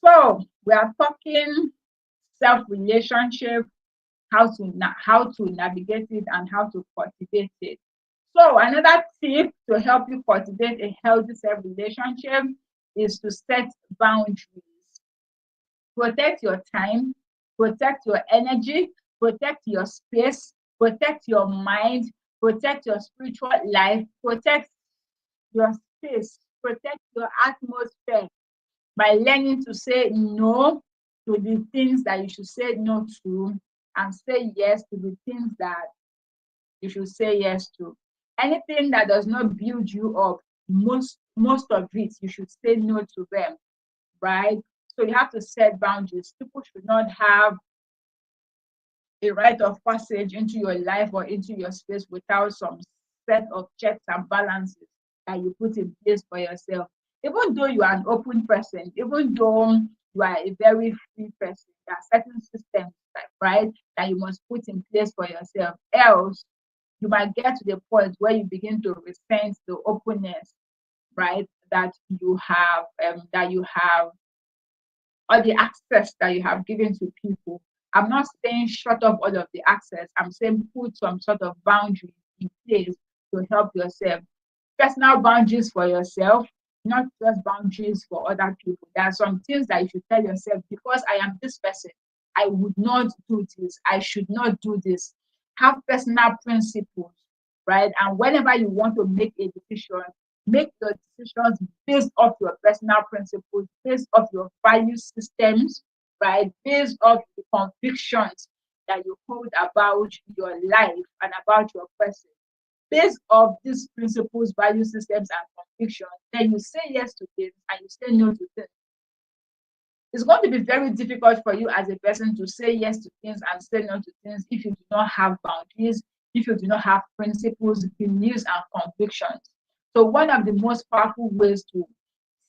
so we are talking self-relationship, how to navigate it and how to cultivate it. So another tip to help you cultivate a healthy self-relationship is to set boundaries. Protect your time, protect your energy, protect your space, protect your mind, protect your spiritual life, protect your space, protect your atmosphere by learning to say no to the things that you should say no to and say yes to the things that you should say yes to. Anything that does not build you up, most of it, you should say no to them, right? So you have to set boundaries. People should not have a rite of passage into your life or into your space without some set of checks and balances that you put in place for yourself. Even though you are an open person, even though you are a very free person, there are certain systems, right, that you must put in place for yourself. Else, you might get to the point where you begin to resent the openness, right, that you have, or the access that you have given to people. I'm not saying shut off all of the access. I'm saying put some sort of boundaries in place to help yourself. Personal boundaries for yourself, not just boundaries for other people. There are some things that you should tell yourself, because I am this person, I would not do this. I should not do this. Have personal principles, right? And whenever you want to make a decision, make your decisions based off your personal principles, based off your value systems, right? Based off the convictions that you hold about your life and about your person. Based off these principles, value systems, and convictions, then you say yes to things and you say no to things. It's going to be very difficult for you as a person to say yes to things and say no to things if you do not have boundaries, if you do not have principles, beliefs, and convictions. So one of the most powerful ways to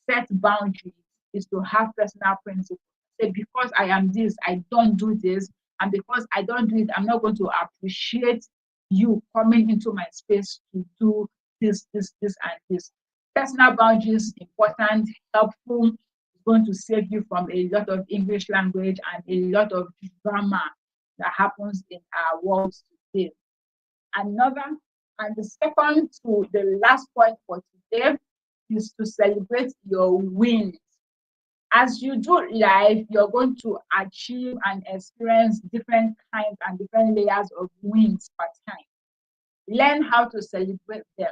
set boundaries is to have personal principles. Say, because I am this, I don't do this, and because I don't do it, I'm not going to appreciate you coming into my space to do this, and this. Personal boundaries, important, helpful, going to save you from a lot of English language and a lot of drama that happens in our world today. Another, and the second to the last point for today is to celebrate your wins. As you do life, you're going to achieve and experience different kinds and different layers of wins per time. Learn how to celebrate them.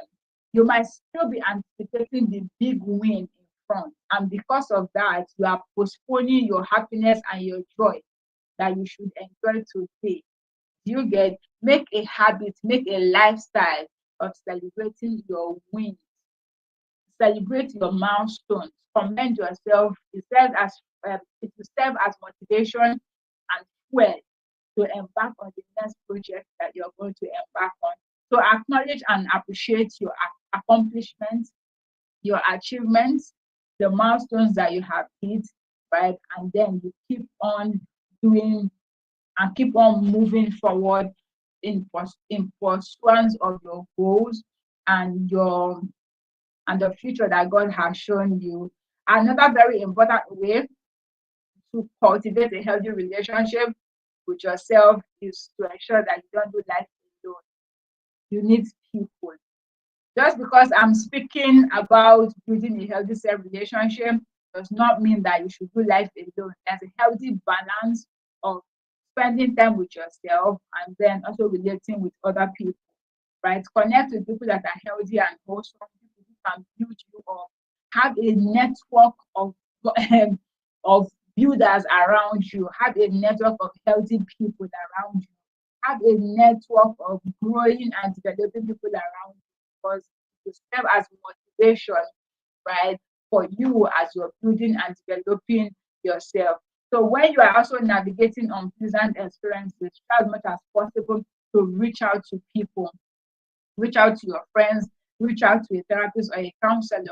You might still be anticipating the big win in front, and because of that, you are postponing your happiness and your joy that you should enjoy today. You get, make a habit, make a lifestyle of celebrating your wins. Celebrate your milestones, commend yourself. It will serve as motivation and fuel to embark on the next project that you're going to embark on. So acknowledge and appreciate your accomplishments, your achievements, the milestones that you have hit, right? And then you keep on doing and keep on moving forward in pursuance of your goals and your and the future that God has shown you. Another very important way to cultivate a healthy relationship with yourself is to ensure that you don't do life alone. You need people. Just because I'm speaking about building a healthy self relationship does not mean that you should do life alone. There's a healthy balance of spending time with yourself and then also relating with other people, right? Connect with people that are healthy and wholesome, people who can build you up. Have a network of of builders around you. Have a network of healthy people around you. Have a network of growing and developing people around you because it serve as motivation, right, for you as you're building and developing yourself. So when you are also navigating unpleasant experiences, try as much as possible to reach out to people, reach out to your friends, reach out to a therapist or a counselor,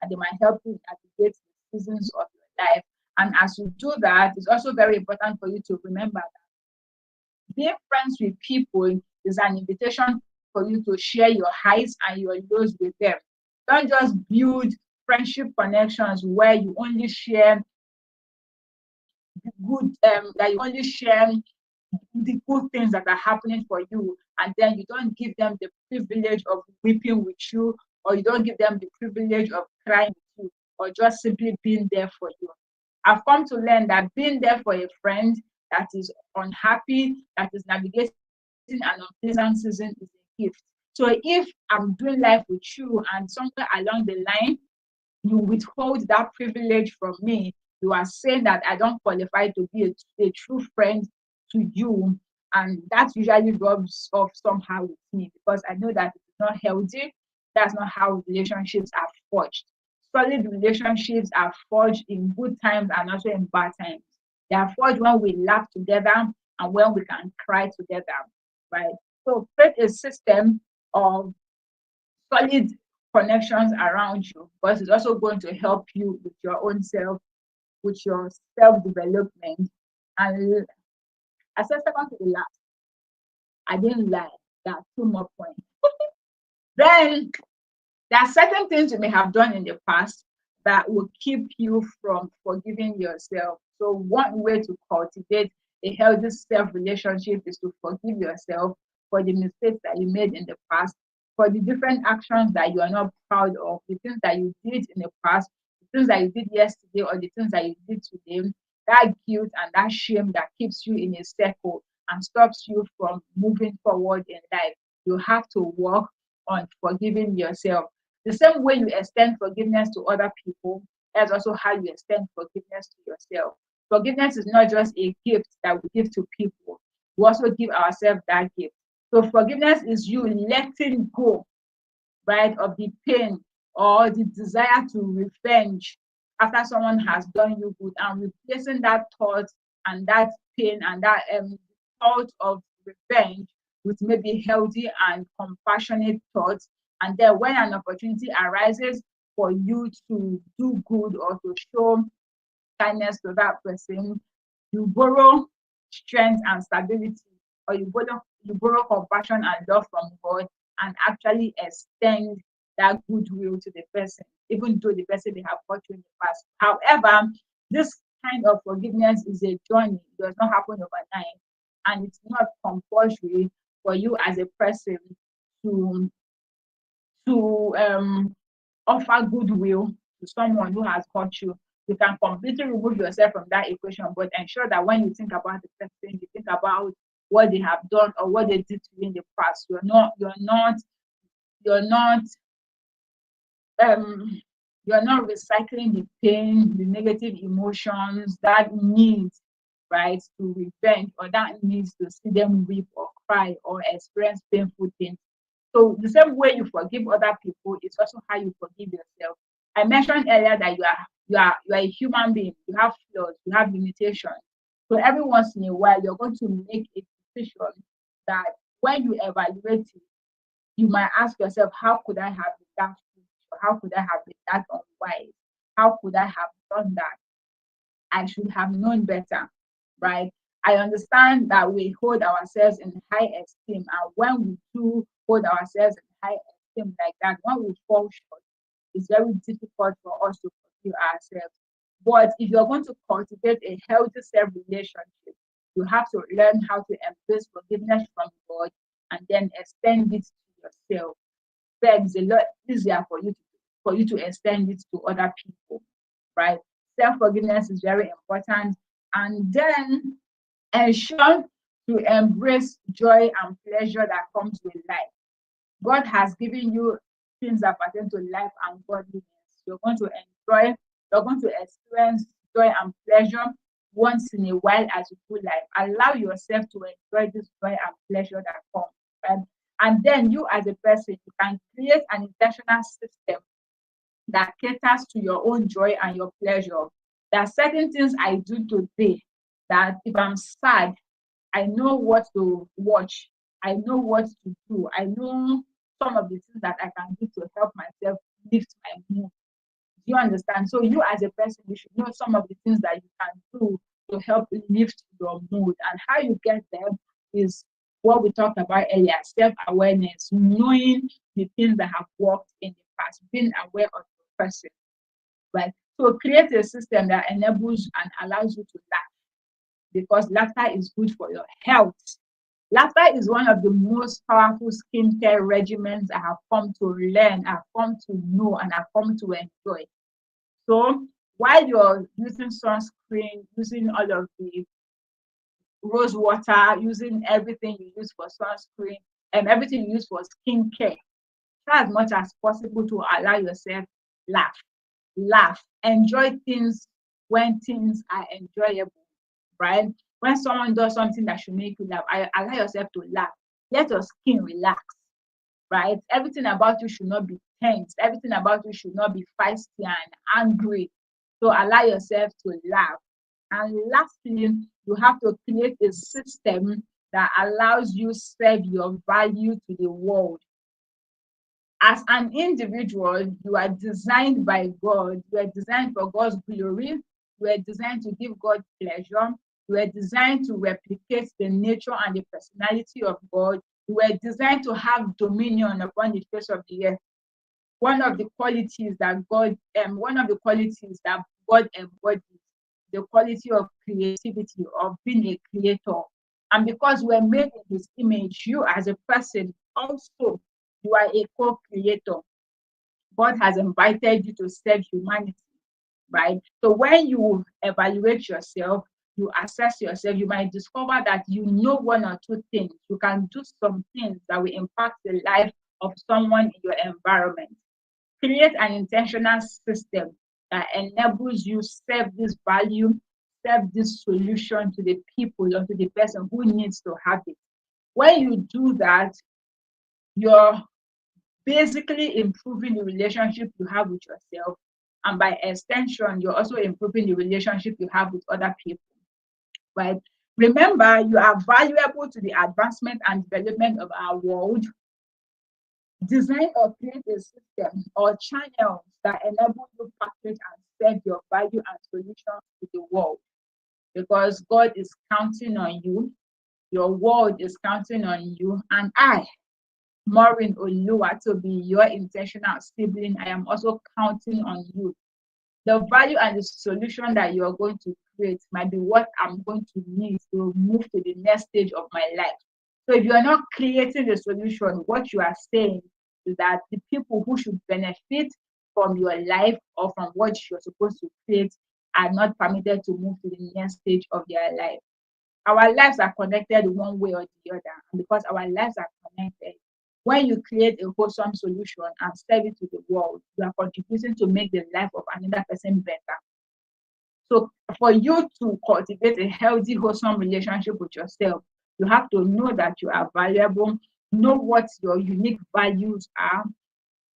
and they might help you navigate the seasons of your life. And as you do that, it's also very important for you to remember that being friends with people is an invitation for you to share your highs and your lows with them. Don't just build friendship connections where you only share that you only share the good things that are happening for you, and then you don't give them the privilege of weeping with you, or you don't give them the privilege of crying with you, or just simply being there for you. I've come to learn that being there for a friend that is unhappy, that is navigating an unpleasant season, is a gift. So if I'm doing life with you and somewhere along the line you withhold that privilege from me, you are saying that I don't qualify to be a true friend to you. And that usually rubs off somehow with me because I know that it's not healthy. That's not how relationships are forged. Solid relationships are forged in good times and also in bad times. They are forged when we laugh together and when we can cry together, right? So create a system of solid connections around you because it's also going to help you with your own self, with your self development. And I said second to the last, I didn't lie. There are two more points. Then there are certain things you may have done in the past that will keep you from forgiving yourself. So one way to cultivate a healthy self relationship is to forgive yourself for the mistakes that you made in the past, for the different actions that you are not proud of, the things that you did in the past, the things that you did yesterday, or the things that you did today. That guilt and that shame that keeps you in a circle and stops you from moving forward in life. You have to work on forgiving yourself. The same way you extend forgiveness to other people, that's also how you extend forgiveness to yourself. Forgiveness is not just a gift that we give to people, we also give ourselves that gift. So, forgiveness is you letting go, right, of the pain or the desire to revenge after someone has done you good and replacing that thought and that pain and that thought of revenge with maybe healthy and compassionate thoughts. And then when an opportunity arises for you to do good or to show kindness to that person, you borrow strength and stability, or you borrow compassion and love from God and actually extend that goodwill to the person, even though the person may have hurt you in the past. However, this kind of forgiveness is a journey. It does not happen overnight and it's not compulsory, for you as a person to to offer goodwill to someone who has hurt you. You can completely remove yourself from that equation, but ensure that when you think about the person, you think about what they have done or what they did to you in the past. You're not um you're not recycling the pain, the negative emotions, that need, right, to revenge, or that needs to see them weep or cry or experience painful things. So the same way you forgive other people is also how you forgive yourself. I mentioned earlier that you are a human being. You have flaws. You have limitations. So every once in a while, you're going to make a decision that when you evaluate it, you might ask yourself, how could I have been that foolish? Or how could I have been that unwise? How could I have done that? I should have known better, right? I understand that we hold ourselves in high esteem, and when we do hold ourselves in high esteem like that, when we fall short, it's very difficult for us to forgive ourselves. But if you're going to cultivate a healthy self relationship, you have to learn how to embrace forgiveness from God and then extend it to yourself. Then it's a lot easier for you to extend it to other people, right? Self forgiveness is very important, and then ensure to embrace joy and pleasure that comes with life. God has given you things that pertain to life and godliness. You're going to enjoy, you're going to experience joy and pleasure once in a while as you do life. Allow yourself to enjoy this joy and pleasure that comes. Right? And then you as a person, you can create an intentional system that caters to your own joy and your pleasure. There are certain things I do today that if I'm sad, I know what to watch. I know what to do. I know some of the things that I can do to help myself lift my mood. Do you understand? So you as a person, you should know some of the things that you can do to help lift your mood. And how you get them is what we talked about earlier, self-awareness, knowing the things that have worked in the past, being aware of the person, right? So create a system that enables and allows you to laugh, because laughter is good for your health. Laughter is one of the most powerful skincare regimens I have come to learn, I've come to know, and I've come to enjoy. So while you're using sunscreen, using all of the rose water, using everything you use for sunscreen and everything you use for skincare, try as much as possible to allow yourself laugh. Laugh. Enjoy things when things are enjoyable, right? When someone does something that should make you laugh, allow yourself to laugh. Let your skin relax, right? Everything about you should not be tense. Everything about you should not be feisty and angry. So allow yourself to laugh. And lastly, you have to create a system that allows you serve your value to the world. As an individual, you are designed by God. You are designed for God's glory. You are designed to give God pleasure. You are designed to replicate the nature and the personality of God. You were designed to have dominion upon the face of the earth. One of the qualities that God embodies, the quality of creativity, of being a creator. And because we're made in His image, you as a person also, you are a co-creator. God has invited you to serve humanity, right? So when you evaluate yourself, you assess yourself, you might discover that you know one or two things. You can do some things that will impact the life of someone in your environment. Create an intentional system that enables you serve this value, serve this solution to the people or to the person who needs to have it. When you do that, you're basically improving the relationship you have with yourself. And by extension, you're also improving the relationship you have with other people, right? Remember, you are valuable to the advancement and development of our world. Design or create a system or channels that enable you to package and send your value and solutions to the world, because God is counting on you, your world is counting on you, and I, Maureen Olua, to be your intentional sibling, I am also counting on you. The value and the solution that you are going to create might be what I'm going to need to move to the next stage of my life. So if you are not creating the solution, what you are saying is that the people who should benefit from your life or from what you're supposed to create are not permitted to move to the next stage of their life. Our lives are connected one way or the other. And because our lives are connected, when you create a wholesome solution and serve it to the world, you are contributing to make the life of another person better. So for you to cultivate a healthy, wholesome relationship with yourself, you have to know that you are valuable, know what your unique values are,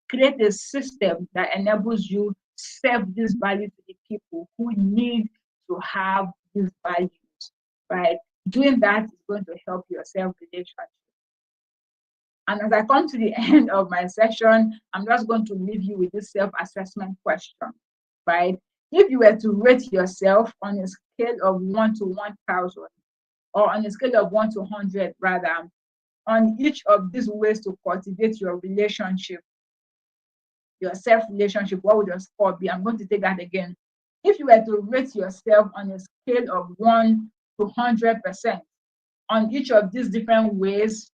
create a system that enables you serve this value to the people who need to have these values, right? Doing that is going to help your self relationship. And as I come to the end of my session, I'm just going to leave you with this self-assessment question, right? If you were to rate yourself on a scale of 1 to 1,000, or on a scale of 1 to 100, rather, on each of these ways to cultivate your relationship, your self-relationship, what would your score be? I'm going to take that again. If you were to rate yourself on a scale of 1 to 100% on each of these different ways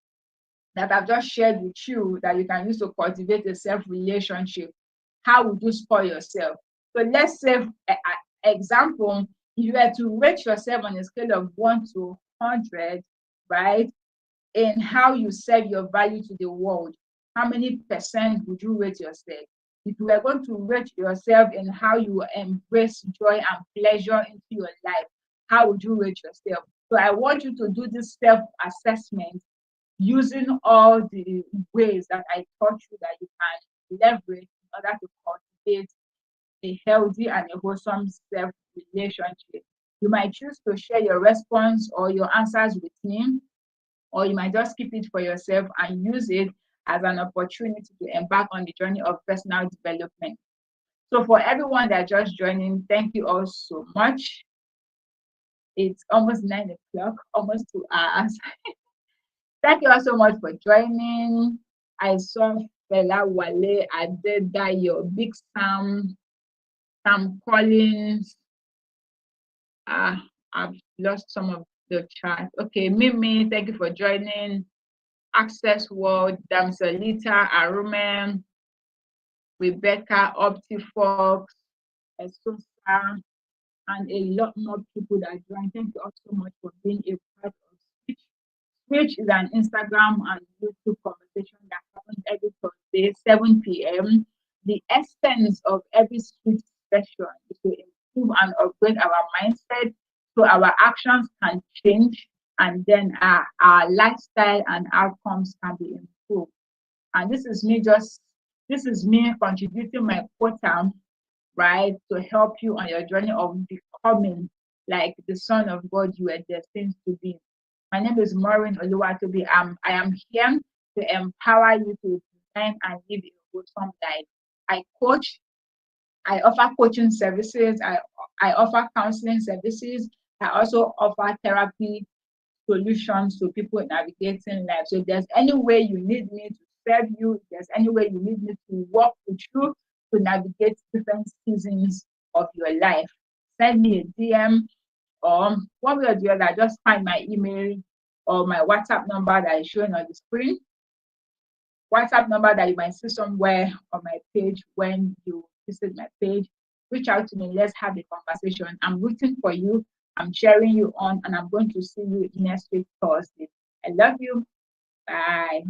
that I've just shared with you that you can use to cultivate a self-relationship, how would you score yourself? So let's say, example, if you were to rate yourself on a scale of 1 to 100, right, in how you serve your value to the world, how many percent would you rate yourself? If you were going to rate yourself in how you embrace joy and pleasure into your life, how would you rate yourself? So I want you to do this self-assessment using all the ways that I taught you that you can leverage in order to cultivate a healthy and a wholesome self-relationship. You might choose to share your response or your answers with me, or you might just keep it for yourself and use it as an opportunity to embark on the journey of personal development. So for everyone that just joining, thank you all so much. It's almost 9 o'clock, almost 2 hours. Thank you all so much for joining. I saw Fela Wale, Adedayo, Big Sam Collins. I've lost some of the chat. Okay, Mimi, thank you for joining. Access World, Damselita, Arumen, Rebecca, Optifox, Esosa, and a lot more people that joined. Thank you all so much for being a part of Switch. Switch is an Instagram and YouTube conversation that happens every Thursday, 7 p.m. The essence of every Switch session is to improve and upgrade our mindset so our actions can change and then our lifestyle and outcomes can be improved. And this is me contributing my quota, right, to help you on your journey of becoming like the son of God you are destined to be. My name is Maureen Oluwatobi. I am here to empower you to design and live a wholesome life. I coach, I offer coaching services, I offer counseling services, I also offer therapy solutions to people navigating life. So if there's any way you need me to serve you, if there's any way you need me to work with you to navigate different seasons of your life, send me a DM or one way or the other, just find my email or my WhatsApp number that is showing on the screen. WhatsApp number that you might see somewhere on my page when you visit my page. Reach out to me. Let's have a conversation. I'm rooting for you. I'm cheering you on, and I'm going to see you next week, Thursday. I love you. Bye.